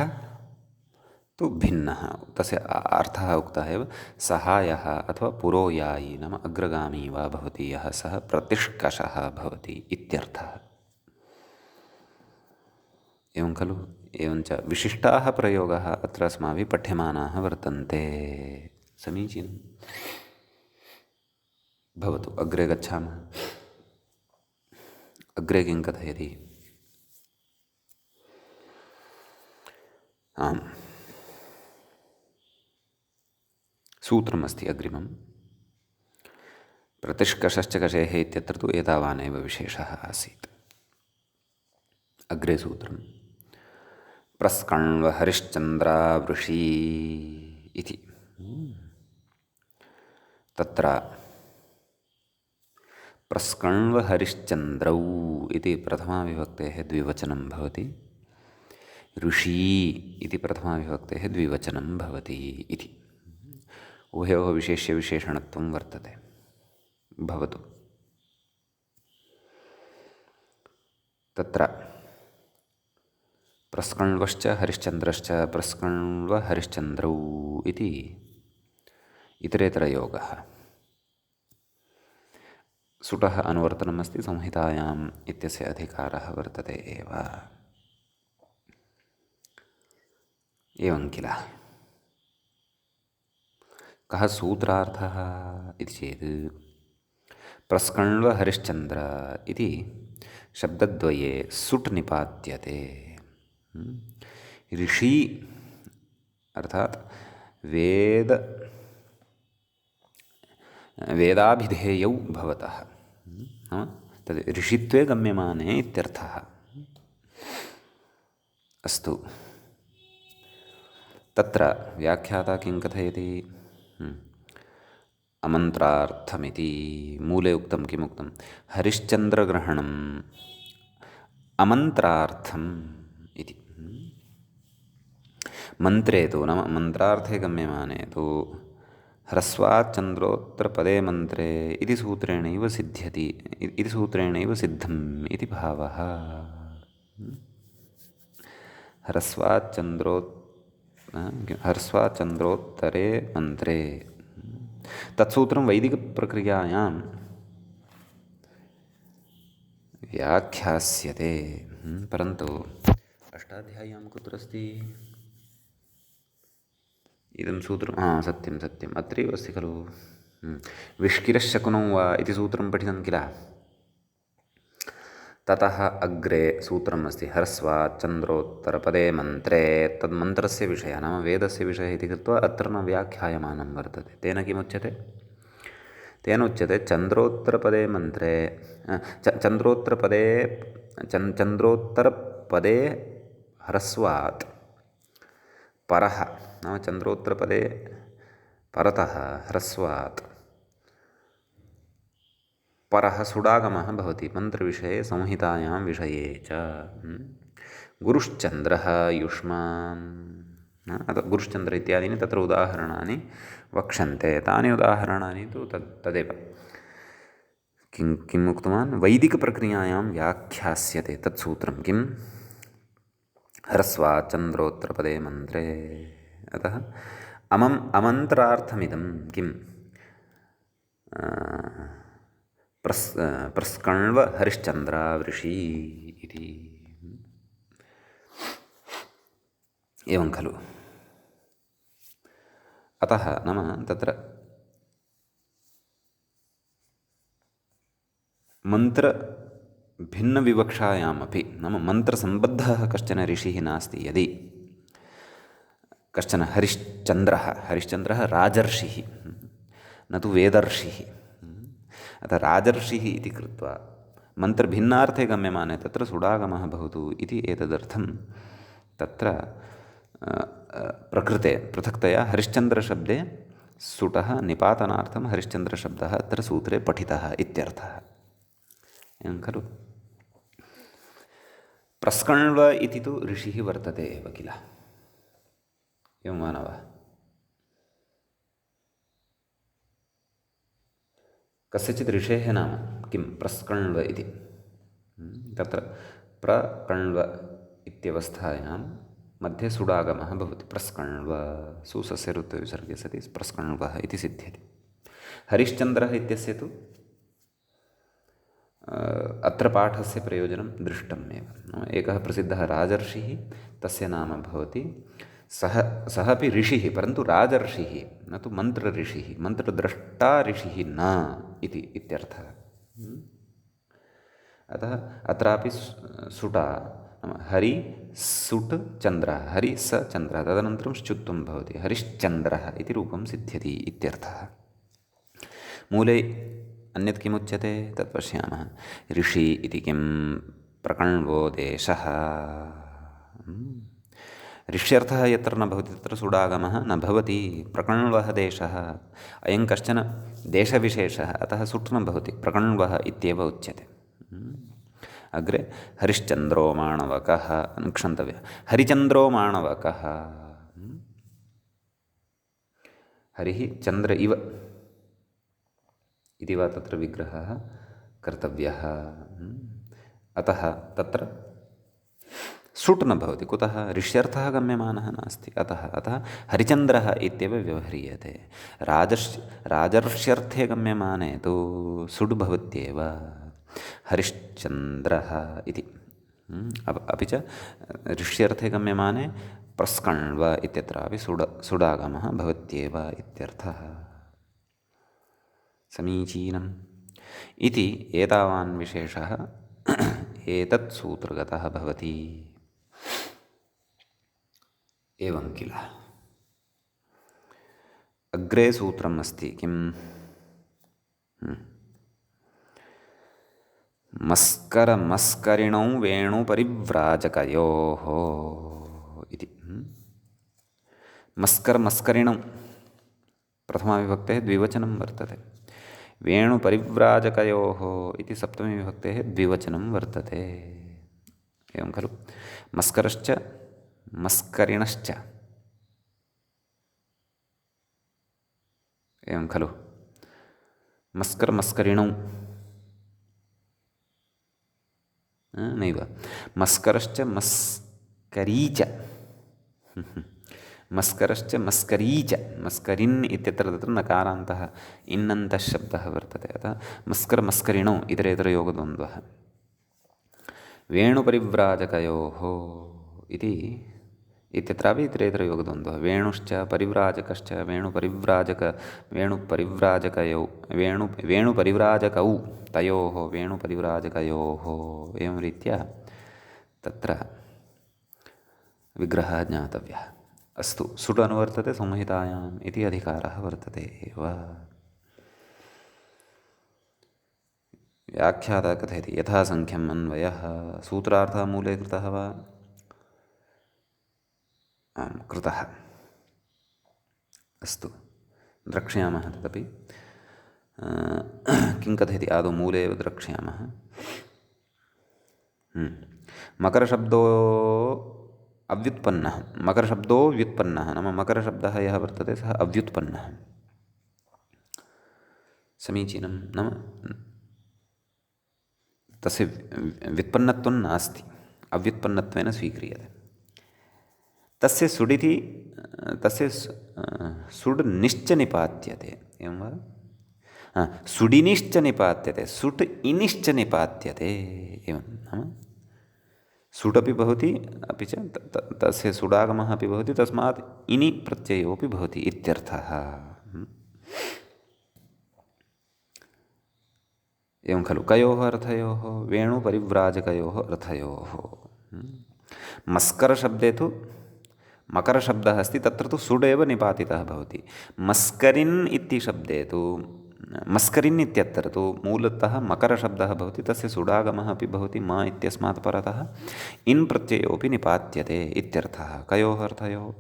तु भिन्नः, तस्य अर्थः उक्तः एव, सहायः अथवा पुरोयायी नाम अग्रगामी वा भवति यः सः प्रतिष्कषः भवति इत्यर्थः। एवं खलु। एवञ्च विशिष्टाः प्रयोगाः अत्र अस्माभिः पठ्यमानाः वर्तन्ते। समीचीनं भवतु, अग्रे गच्छामः। अग्रे किं कथयति? आम्, सूत्रमस्ति अग्रिमं। प्रतिष्कषश्च कषेः इत्यत्र तु एतावानेव विशेषः आसीत्। अग्रे सूत्रं प्रस्कण्व हरिश्चन्द्रावृषी इति। तत्र प्रस्कण्व हरिश्चन्द्रौ इति प्रथमाविभक्तेः द्विवचनं भवति, ऋषी इति प्रथमाविभक्तेः द्विवचनं भवति इति। उभयोः विशेष्यविशेषणत्वं वर्तते। भवतु, तत्र प्रस्कण्वश्च हरिश्चन्द्रश्च प्रस्कण्व हरिश्चन्द्रौ इति इतरेतरयोगः। सुटः अनुवर्तनमस्ति, संहितायाम् इत्यस्य अधिकारः वर्तते एव। एवं किल। कः सूत्रार्थः इति चेत् प्रस्कण्व हरिश्चन्द्र इति शब्दद्वये सुट् निपात्यते। ऋषि अर्थात् वेदाभिधेयौ भवतः, तद् ऋषित्वे गम्यमाने इत्यर्थः। अस्तु, तत्र व्याख्याता किं कथयति? अमन्त्रार्थमिति मूले उक्तं किमुक्तं? हरिश्चन्द्रग्रहणम् अमन्त्रार्थम् इति। मन्त्रे तु नाम मन्त्रार्थे गम्यमाने तु ह्रस्वात् चन्द्रोत्तरपदे मन्त्रे इति सूत्रेणैव सिद्ध्यति इति सूत्रेणैव सिद्धम् इति भावः। ह्रस्वात् चन्द्रोत्तरे मन्त्रे तत्सूत्रं वैदिकप्रक्रियायां व्याख्यास्यते। परन्तु अष्टाध्याय्यां कुत्र अस्ति इदं सूत्रं? सत्यं सत्यम् अत्रैव अस्ति खलु। विष्किरशकुनं वा इति सूत्रं पठितं किल। ततः अग्रे सूत्रम् अस्ति ह्रस्वात् चन्द्रोत्तरपदे मन्त्रे। तन्मन्त्रस्य विषयः नाम वेदस्य विषयः इति कृत्वा अत्र न व्याख्यायमानं वर्तते। तेन किमुच्यते? तेन उच्यते चन्द्रोत्तरपदे मन्त्रे चन्द्रोत्तरपदे ह्रस्वात् परः नाम चन्द्रोत्तरपदे परतः ह्रस्वात् परः सुडागमः भवति मन्त्रविषये संहितायां विषये च। गुरुश्चन्द्रः युष्मान् अथवा गुरुश्चन्द्र इत्यादीनि तत्र उदाहरणानि वक्ष्यन्ते। तानि उदाहरणानि तु तदेव किम् उक्तवान् वैदिकप्रक्रियायां व्याख्यास्यते तत्सूत्रं किं ह्रस्वात् चन्द्रोत्तरपदे मन्त्रे। अतः अमन्त्रार्थमिदं किं प्रस्कण्व हरिश्चन्द्रावृषि इति एवं खलु। अतः नाम तत्र मन्त्रभिन्नविवक्षायामपि नाम मन्त्रसम्बद्धः कश्चन ऋषिः नास्ति। यदि कश्चन हरिश्चन्द्रः राजर्षिः न तु वेदर्षिः। अतः राजर्षिः इति कृत्वा मन्त्रभिन्नार्थे गम्यमाने तत्र सुडागमः भवतु इति एतदर्थं तत्र प्रकृते पृथक्तया हरिश्चन्द्रशब्दे सुटः निपातनार्थं हरिश्चन्द्रशब्दः अत्र सूत्रे पठितः इत्यर्थः। एवं खलु। प्रस्कण्व इति तु ऋषिः वर्तते एव किल। एवं वा न वा? कस्यचित् ऋषेः नाम किं प्रस्कण्व इति। तत्र प्रकण्व इत्यवस्थायां मध्ये सुडागमः भवति। प्रस्कण्व सुसस्य ऋत्वविसर्गे सति प्रस्कण्वः इति सिद्ध्यति। हरिश्चन्द्रः इत्यस्य तु अत्र पाठस्य प्रयोजनं दृष्टमेव। एकः प्रसिद्धः राजर्षिः तस्य नाम भवति सः अपि ऋषिः परन्तु राजर्षिः न तु मन्त्रऋषिः मन्त्रद्रष्टा ऋषिः न इति इत्यर्थः। अतः अत्रापि सुटा हरि सुट् चन्द्रः हरि स चन्द्रः तदनन्तरं श्चुत्वं भवति हरिश्चन्द्रः इति रूपं सिद्ध्यति इत्यर्थः। मूले अन्यत् किमुच्यते तत् पश्यामः। ऋषि इति किं प्रकण्वो देशः। ऋष्यर्थः यत्र न भवति तत्र सुडागमः न भवति। प्रकण्वः देशः अयं कश्चन देशविशेषः अतः सुट् न भवति प्रकण्वः इत्येव उच्यते। अग्रे हरिश्चन्द्रो माणवकः क्षन्तव्यः हरिचन्द्रो माणवकः। हरिः चन्द्र इव इति वा तत्र विग्रहः कर्तव्यः। अतः तत्र सुट् न भवति। कुतः? ऋष्यर्थः गम्यमानः नास्ति। अतः हरिचन्द्रः इत्येव व्यवह्रियते। राजर्ष्यर्थे गम्यमाने तु सुड् भवत्येव हरिश्चन्द्रः इति। अपि च ऋष्यर्थे गम्यमाने प्रस्कण्व इत्यत्रापि सुडागमः भवत्येव इत्यर्थः। समीचीनम् इति एतावान् विशेषः एतत् सूत्रगतः भवति। एवं किल। अग्रे सूत्रम् अस्ति किम् मस्करमस्करिणौ वेणुपरिव्राजकयोः इति। मस्करमस्करिणौ प्रथमाविभक्तेः द्विवचनं वर्तते। वेणुपरिव्राजकयोः इति सप्तमीविभक्तेः द्विवचनं वर्तते। एवं खलु। मस्करश्च मस्करिणश्च एवं खलु मस्करिणौ नैव मस्करश्च मस्करी च मस्करश्च मस्करी च मस्करिन् इत्यत्र तत्र नकारान्तः इन्नन्तः शब्दः वर्तते अतः मस्करिणौ इतरेतरयोगद्वन्द्वः वेणुपरिव्राजकयोः इति इत्यत्रापि इतरेतरयोगद्वन्द्वः वेणुश्च परिव्राजकश्च वेणुपरिव्राजकौ तयोः वेणुपरिव्राजकयोः एवं रीत्या तत्र विग्रहः ज्ञातव्यः अस्तु सुट् अनुवर्तते संहितायाम् इति अधिकारः वर्तते एव व्याख्याता कथयति यथासङ्ख्यम् अन्वयः सूत्रार्थः मूले कृतः वा आम् कृतः अस्तु द्रक्ष्यामः तदपि किं कथयति आदौ मूले एव द्रक्ष्यामः मकरशब्दो अव्युत्पन्नः मकरशब्दो व्युत्पन्नः नाम मकरशब्दः यः वर्तते सः अव्युत्पन्नः समीचीनं नाम तस्य व्युत्पन्नत्वं नास्ति अव्युत्पन्नत्वेन स्वीक्रियते तस्य सुडिति तस्य सुड् निश्च निपात्यते एवं वा सुडिनिश्च निपात्यते सुट् इनिश्च निपात्यते एवं नाम सुट् अपि भवति अपि च तस्य सुडागमः अपि भवति तस्मात् इनि प्रत्ययोऽपि भवति इत्यर्थः एवं खलु कयोः अर्थयोः वेणुपरिव्राजकयोः अर्थयोः मस्करशब्दे तु मकरशब्दः अस्ति तत्र तु सुड् एव निपातितः भवति मस्करिन् इति शब्दे तु मस्करिन् इत्यत्र तु मूलतः मकरशब्दः भवति तस्य सुडागमः अपि भवति म इत्यस्मात् परतः इन् प्रत्ययोऽपि निपात्यते इत्यर्थः कयोः अर्थयोः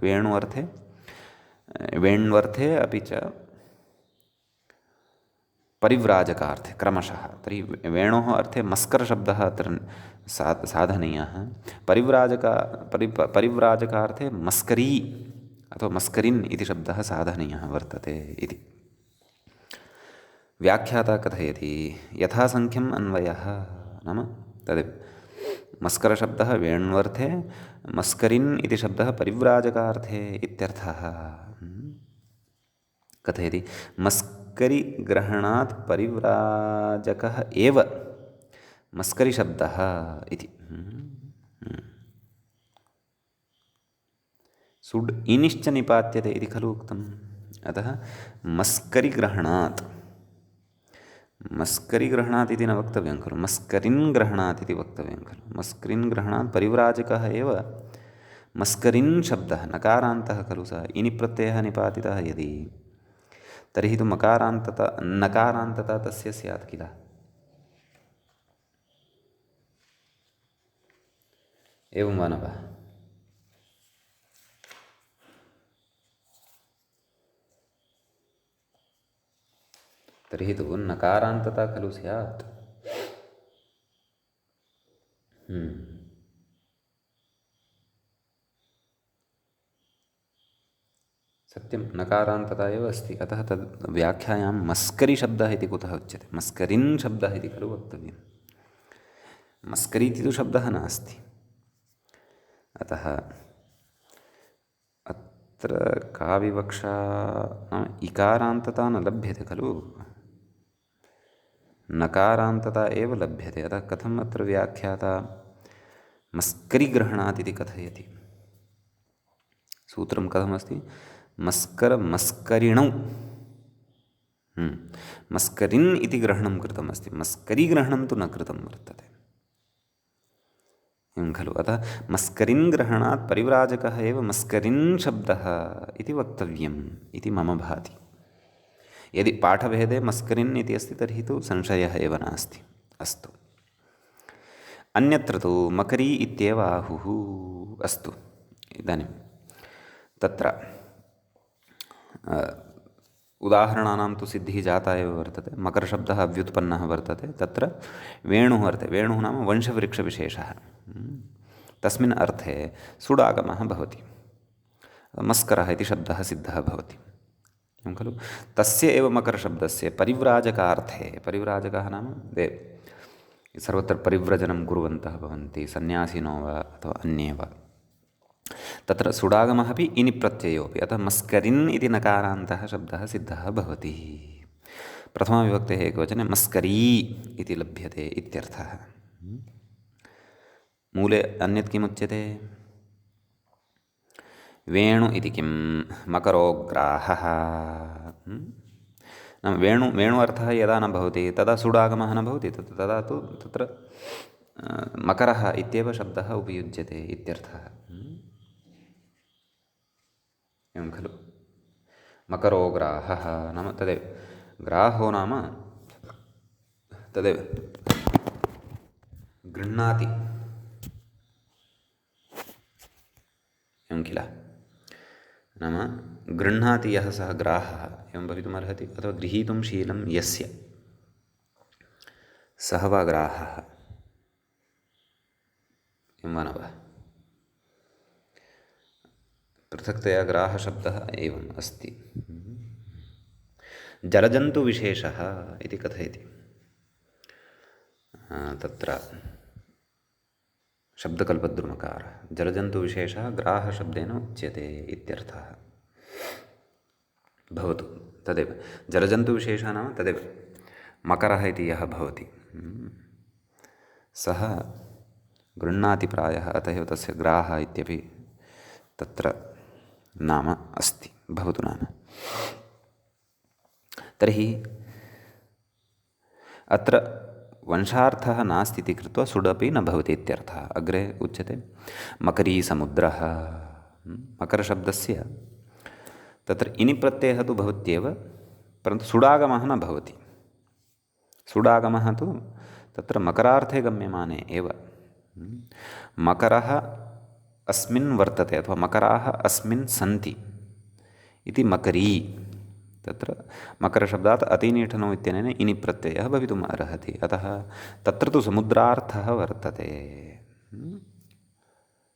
वेण्वर्थे अपि च परिव्राजकार्थे क्रमशः तर्हि वेणोः अर्थे मस्करशब्दः अत्र साधनीयः परिव्राजकार्थे मस्करी अथवा मस्करिन् इति शब्दः साधनीयः वर्तते इति व्याख्याता कथयति यथासङ्ख्यम् अन्वयः नाम तद् मस्करशब्दः वेण्वर्थे मस्करिन् इति शब्दः परिव्राजकार्थे इत्यर्थः कथयति मस्करिग्रहणात् परिव्राजकः एव मस्करिशब्दः इति सुड् इनिश्च निपात्यते इति खलु उक्तम् अतः मस्करिग्रहणात् इति न वक्तव्यं खलु मस्करिन् ग्रहणात् इति वक्तव्यं खलु मस्करिन् ग्रहणात् परिव्राजकः एव मस्करिन् शब्दः नकारान्तः खलु सः इनि प्रत्ययः निपातितः यदि तर्हि तु नकारान्तता तस्य स्यात् किल एवं वा न वा तर्हि तु नकारान्तता खलु स्यात् सत्यं नकारान्तता एव अस्ति अतः तद् व्याख्यायां मस्करिशब्दः इति कुतः उच्यते मस्करिन् शब्दः इति खलु वक्तव्यं मस्करी इति तु शब्दः नास्ति अतः अत्र का विवक्षा नाम इकारान्तता न लभ्यते खलु नकारान्तता एव लभ्यते अतः कथम् अत्र व्याख्याता मस्करिग्रहणात् इति कथयति सूत्रं कथमस्ति मस्करिणौ मस्करिन् इति ग्रहणं कृतमस्ति मस्करिग्रहणं तु न कृतं वर्तते एवं खलु अतः मस्करिन् ग्रहणात् परिव्राजकः एव मस्करिन् शब्दः इति वक्तव्यम् इति मम भाति यदि पाठभेदे मस्करिन् इति अस्ति तर्हि तु संशयः एव नास्ति अस्तु अन्यत्र तु मकरी इत्येव आहुः अस्तु इदानीं तत्र उदाहरणानां तु सिद्धिः जाता एव वर्तते मकरशब्दः अव्युत्पन्नः वर्तते तत्र वेणुः अर्थे वेणुः नाम वंशवृक्षविशेषः तस्मिन् अर्थे सुडागमः भवति मस्करः इति शब्दः सिद्धः भवति एवं खलु तस्य एव मकरशब्दस्य परिव्राजकार्थे परिव्राजकः नाम ते सर्वत्र परिव्रजनं कुर्वन्तः भवन्ति सन्न्यासिनो वा अथवा अन्ये वा तत्र सुडागमः अपि इनि प्रत्ययोऽपि अतः मस्करिन् इति नकारान्तः शब्दः सिद्धः भवति प्रथमाविभक्तेः एकवचने मस्करी इति लभ्यते इत्यर्थः मूले अन्यत् किमुच्यते वेणु इति किं मकरोग्राहः नाम वेणु अर्थः यदा न भवति तदा सुडागमः न भवति तदा तु तत्र मकरः इत्येव शब्दः उपयुज्यते इत्यर्थः एवं खलु मकरोग्राहः नाम तदेव ग्राहो नाम तदेव गृह्णाति एवं किल नाम गृह्णाति यः सः ग्राहः एवं भवितुमर्हति अथवा गृहीतुं शीलं यस्य सः वा ग्राहः एवं वा न वा पृथक्तया ग्राहशब्दः एवम् अस्ति जलजन्तुविशेषः इति कथयति तत्र शब्दकल्पद्रुमकारः जलजन्तुविशेषः ग्राहशब्देन उच्यते इत्यर्थः भवतु तदेव जलजन्तुविशेषः नाम तदेव मकरः इति यः भवति सः गृह्णाति प्रायः अतः एव तस्य ग्राहः इत्यपि तत्र नाम अस्ति भवतु नाम तर्हि अत्र वंशार्थः नास्ति इति कृत्वा सुडपि न भवति इत्यर्थः अग्रे उच्यते मकरीसमुद्रः मकरशब्दस्य तत्र इनि प्रत्ययः तु भवत्येव परन्तु सुडागमः न भवति सुडागमः तु तत्र मकरार्थे गम्यमाने एव मकरः अस्मिन् वर्तते अथवा मकराः अस्मिन् सन्ति इति मकरी तत्र मकरशब्दात् अतिनीठनौ इत्यनेन इनि प्रत्ययः भवितुम् अर्हति अतः तत्र तु समुद्रार्थः वर्तते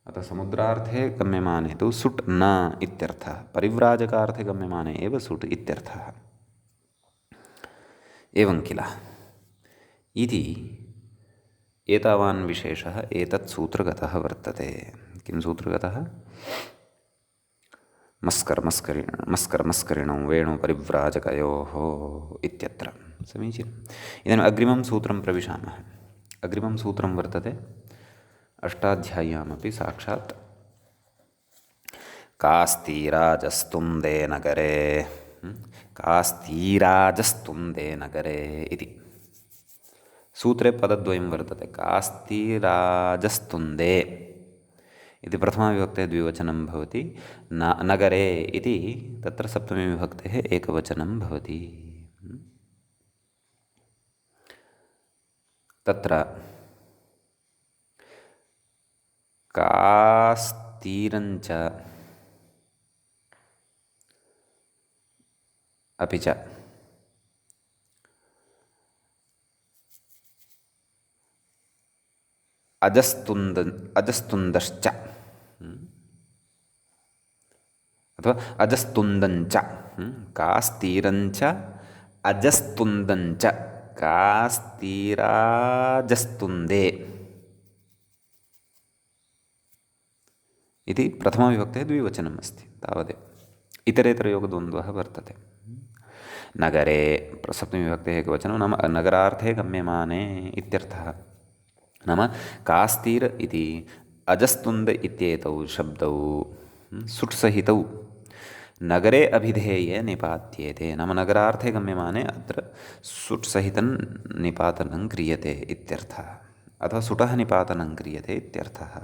अतः समुद्रार्थे गम्यमाने तु सुट् न इत्यर्थः परिव्राजकार्थे गम्यमाने एव सुट् इत्यर्थः एवं किल इति एतावान् विशेषः एतत् सूत्रगतः वर्तते किं सूत्रगतः मस्कर्मस्करिणौ वेणुपरिव्राजकयोः इत्यत्र समीचीनम् इदानीम् अग्रिमं सूत्रं प्रविशामः अग्रिमं सूत्रं वर्तते अष्टाध्याय्यामपि साक्षात् कास्तीराजस्तुन्दे नगरे कास्तीराजस्तुन्दे नगरे इति सूत्रे पदद्वयं वर्तते कास्तीराजस्तुन्दे इति प्रथमाविभक्तेः द्विवचनं भवति नगरे इति तत्र सप्तमीविभक्तेः एकवचनं भवति तत्र कास्तीरञ्च अपि च अजस्तुन्दश्च अथवा अजस्तुन्दञ्च कास्तीरञ्च अजस्तुन्दञ्च कास्तीराजस्तुन्दे इति प्रथमाविभक्तेः द्विवचनम् अस्ति तावदेव इतरेतरयोगद्वन्द्वः वर्तते नगरे सप्तमीविभक्तेः एकवचनं नाम नगरार्थे गम्यमाने इत्यर्थः नाम कास्तीर् इति अजस्तुन्द इत्येतौ शब्दौ सुट्सहितौ नगरे अभिधेये निपात्येते नाम नगरार्थे गम्यमाने अत्र सुट्सहितं निपातनं क्रियते इत्यर्थः अथवा सुटः निपातनं क्रियते इत्यर्थः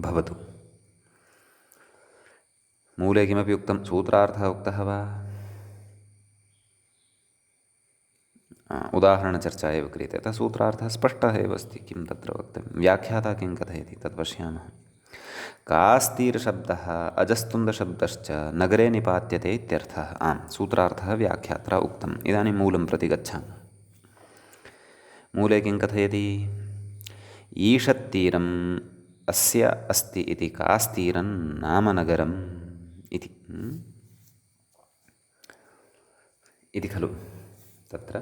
भवतु मूले किमपि उक्तं सूत्रार्थः उक्तः वा उदाहरणचर्चा एव क्रियते अतः सूत्रार्थः स्पष्टः एव अस्ति किं तत्र वक्तव्यं व्याख्याता किं कथयति तद् पश्यामः कास्तीर्शब्दः अजस्तुन्दशब्दश्च नगरे निपात्यते इत्यर्थः आम् सूत्रार्थः व्याख्यात्रा उक्तम् इदानीं मूलं प्रति गच्छामः मूले किं कथयति ईषत्तीरम् अस्य अस्ति इति कास्तीरं नाम नगरम् इति इति खलु तत्र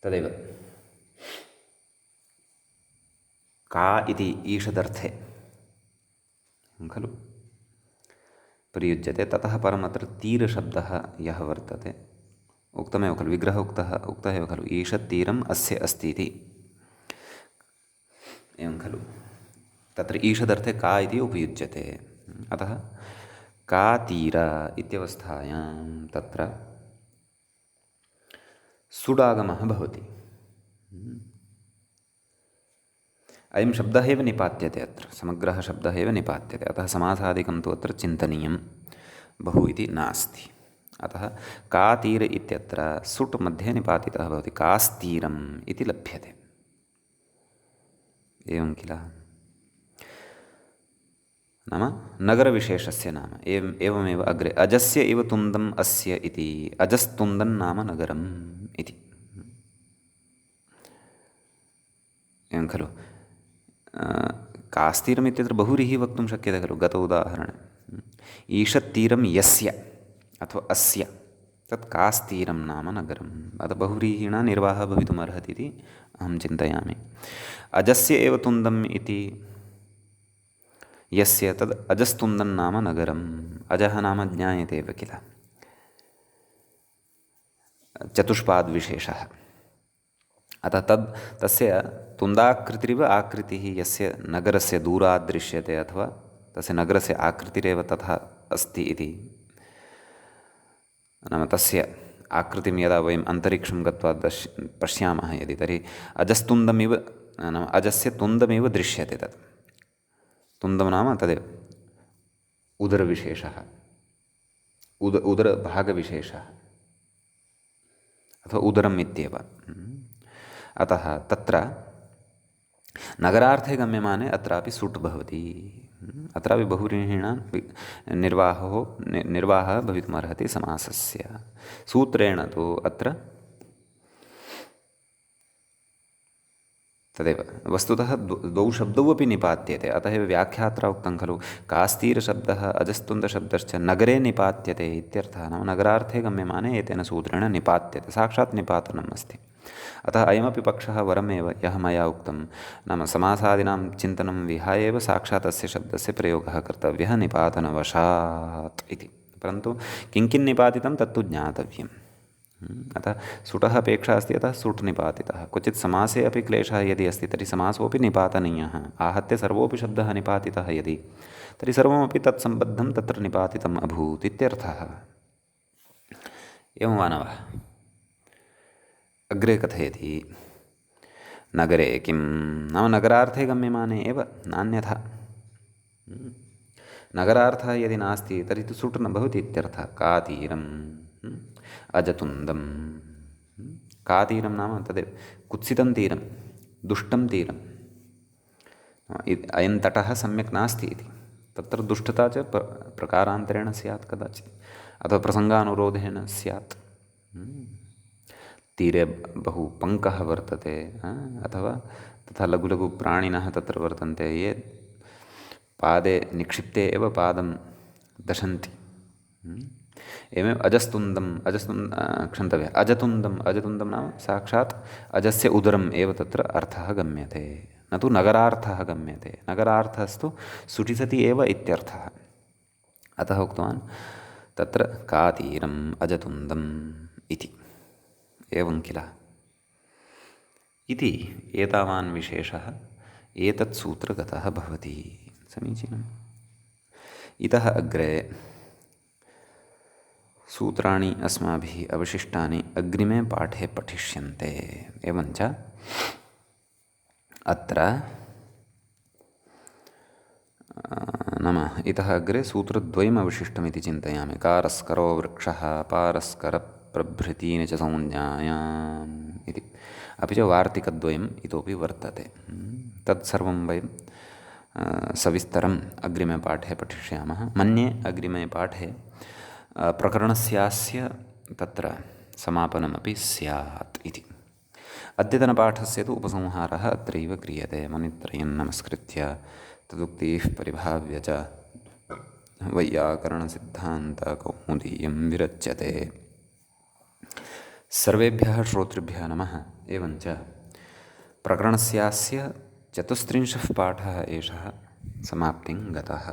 तदेव का इति ईषदर्थे खलु प्रयुज्यते। ततः परम् अत्र तीरशब्दः यः वर्तते उक्तमेव खलु, विग्रहः उक्तः एव खलु, ईषत् तीरम् अस्य अस्ति इति, एवं खलु। तत्र ईषदर्थे का इति उपयुज्यते। अतः का तीर इत्यवस्थायां तत्र सुडागमः भवति। अयं शब्दः एव निपात्यते, अत्र समग्रः शब्दः एव निपात्यते। अतः समासादिकं तु अत्र चिन्तनीयं बहु इति नास्ति। अतः का तीर इत्यत्र सुट् मध्ये निपातितः भवति, कास्तीरम् इति लभ्यते, एवं किल। नाम नगरविशेषस्य नाम एवमेव अग्रे अजस्य इव तुन्दम् अस्य इति, अजस्तुन्दन् नाम नगरम् इति, एवं खलु। कास्तीरम् इत्यत्र बहुव्रीहि वक्तुं शक्यते खलु, गत उदाहरणे ईषत्तीरं यस्य अथवा अस्य तत् कास्तीरं नाम नगरम्। अतः बहुव्रीहिणा निर्वाहः भवितुमर्हति इति अहं चिन्तयामि। अजस्य एव तुन्दम् इति यस्य तद् अजस्तुन्दन् नाम नगरम्। अजः नाम ज्ञायते एव किल, चतुष्पाद्विशेषः। अतः तस्य तुन्दाकृतिरिव आकृतिः यस्य नगरस्य दूरात् दृश्यते, अथवा तस्य नगरस्य आकृतिरेव तथा अस्ति इति, नाम तस्य आकृतिं यदा वयम् अन्तरिक्षं गत्वा पश्यामः यदि, तर्हि अजस्तुन्दमिव, नाम अजस्य तुन्दमिव दृश्यते। तत् तुन्दं नाम तदेव उदरविशेषः, उदरभागविशेषः अथवा उदरम् इत्येव। अतः तत्र नगरार्थे गम्यमाने अत्रापि सुट् भवति। अत्रापि बहुव्रीहिणा निर्वाहः भवितुमर्हति समासस्य। सूत्रेण तु अत्र तदेव वस्तुतः द्वौ शब्दौ अपि निपात्यते। अतः एव व्याख्यात्रा उक्तं खलु, कास्तीरशब्दः अजस्तुन्दशब्दश्च नगरे निपात्यते इत्यर्थः। नाम नगरार्थे गम्यमाने एतेन सूत्रेण निपात्यते, साक्षात् निपातनम् अस्ति। अतः अयमपि पक्षः वरमेव यः मया उक्तं, नाम समासादीनां चिन्तनं विहाय एव साक्षात् अस्य शब्दस्य प्रयोगः कर्तव्यः निपातनवशात् इति। परन्तु किं निपातितं तत्तु ज्ञातव्यम्। अतः सुटः अपेक्षा अस्ति, अतः सुट् निपातितः। क्वचित् समासे अपि क्लेशः यदि अस्ति तर्हि समासोऽपि निपातनीयः। आहत्य सर्वोऽपि शब्दः निपातितः यदि, तर्हि सर्वमपि तत्सम्बद्धं तत्र निपातितम् अभूत् इत्यर्थः। एवं वा न वा? अग्रे कथयति, नगरे किं नाम नगरार्थे गम्यमाने एव, नान्यथा। नगरार्थः यदि नास्ति तर्हि तु सुट् न भवति इत्यर्थः। कातीरम् अजतुन्दं, कातीरं नाम तदेव कुत्सितं तीरं, दुष्टं तीरम्। अयं तटः सम्यक् नास्ति इति, तत्र दुष्टता च प्रकारान्तरेण स्यात् कदाचित्, अथवा प्रसङ्गानुरोधेन स्यात्। तीरे बहु पङ्कः वर्तते, अथवा तथा लघु लघु प्राणिनः तत्र वर्तन्ते, ये पादे निक्षिप्ते एव पादं दशन्ति। एवमेव अजतुन्दं नाम साक्षात् अजस्य उदरम् एव तत्र अर्थः गम्यते, न तु नगरार्थः गम्यते। नगरार्थस्तु सुटिसति एव इत्यर्थः। अतः उक्तवान् तत्र कातीरम् अजतुन्दम् इति, एवं किल इति। एतावान् विशेषः एतत् सूत्रगतः भवति। समीचीनम्। इतः अग्रे सूत्राणि अस्माभिः अवशिष्टानि अग्रिमे पाठे पठिष्यन्ते। एवञ्च अत्र नाम इतः अग्रे सूत्रद्वयम् अवशिष्टमिति चिन्तयामि। कारस्करो वृक्षः पारस्करप्रभृतीनि च संज्ञायाम् इति। अपि च वार्तिकद्वयम् इतोपि वर्तते। तत्सर्वं वयं सविस्तरम् अग्रिमे पाठे पठिष्यामः। मन्ये अग्रिमे पाठे प्रकरणस्यास्य तत्र समापनमपि स्यात् इति। अद्यतनपाठस्य तु उपसंहारः अत्रैव क्रियते। मुनित्रयं नमस्कृत्य तदुक्तिः परिभाव्य च वैयाकरणसिद्धान्तकौमुदीयं विरच्यते। सर्वेभ्यः श्रोतृभ्यः नमः। एवञ्च प्रकरणस्यास्य 34 पाठः एषः समाप्तिं गतः।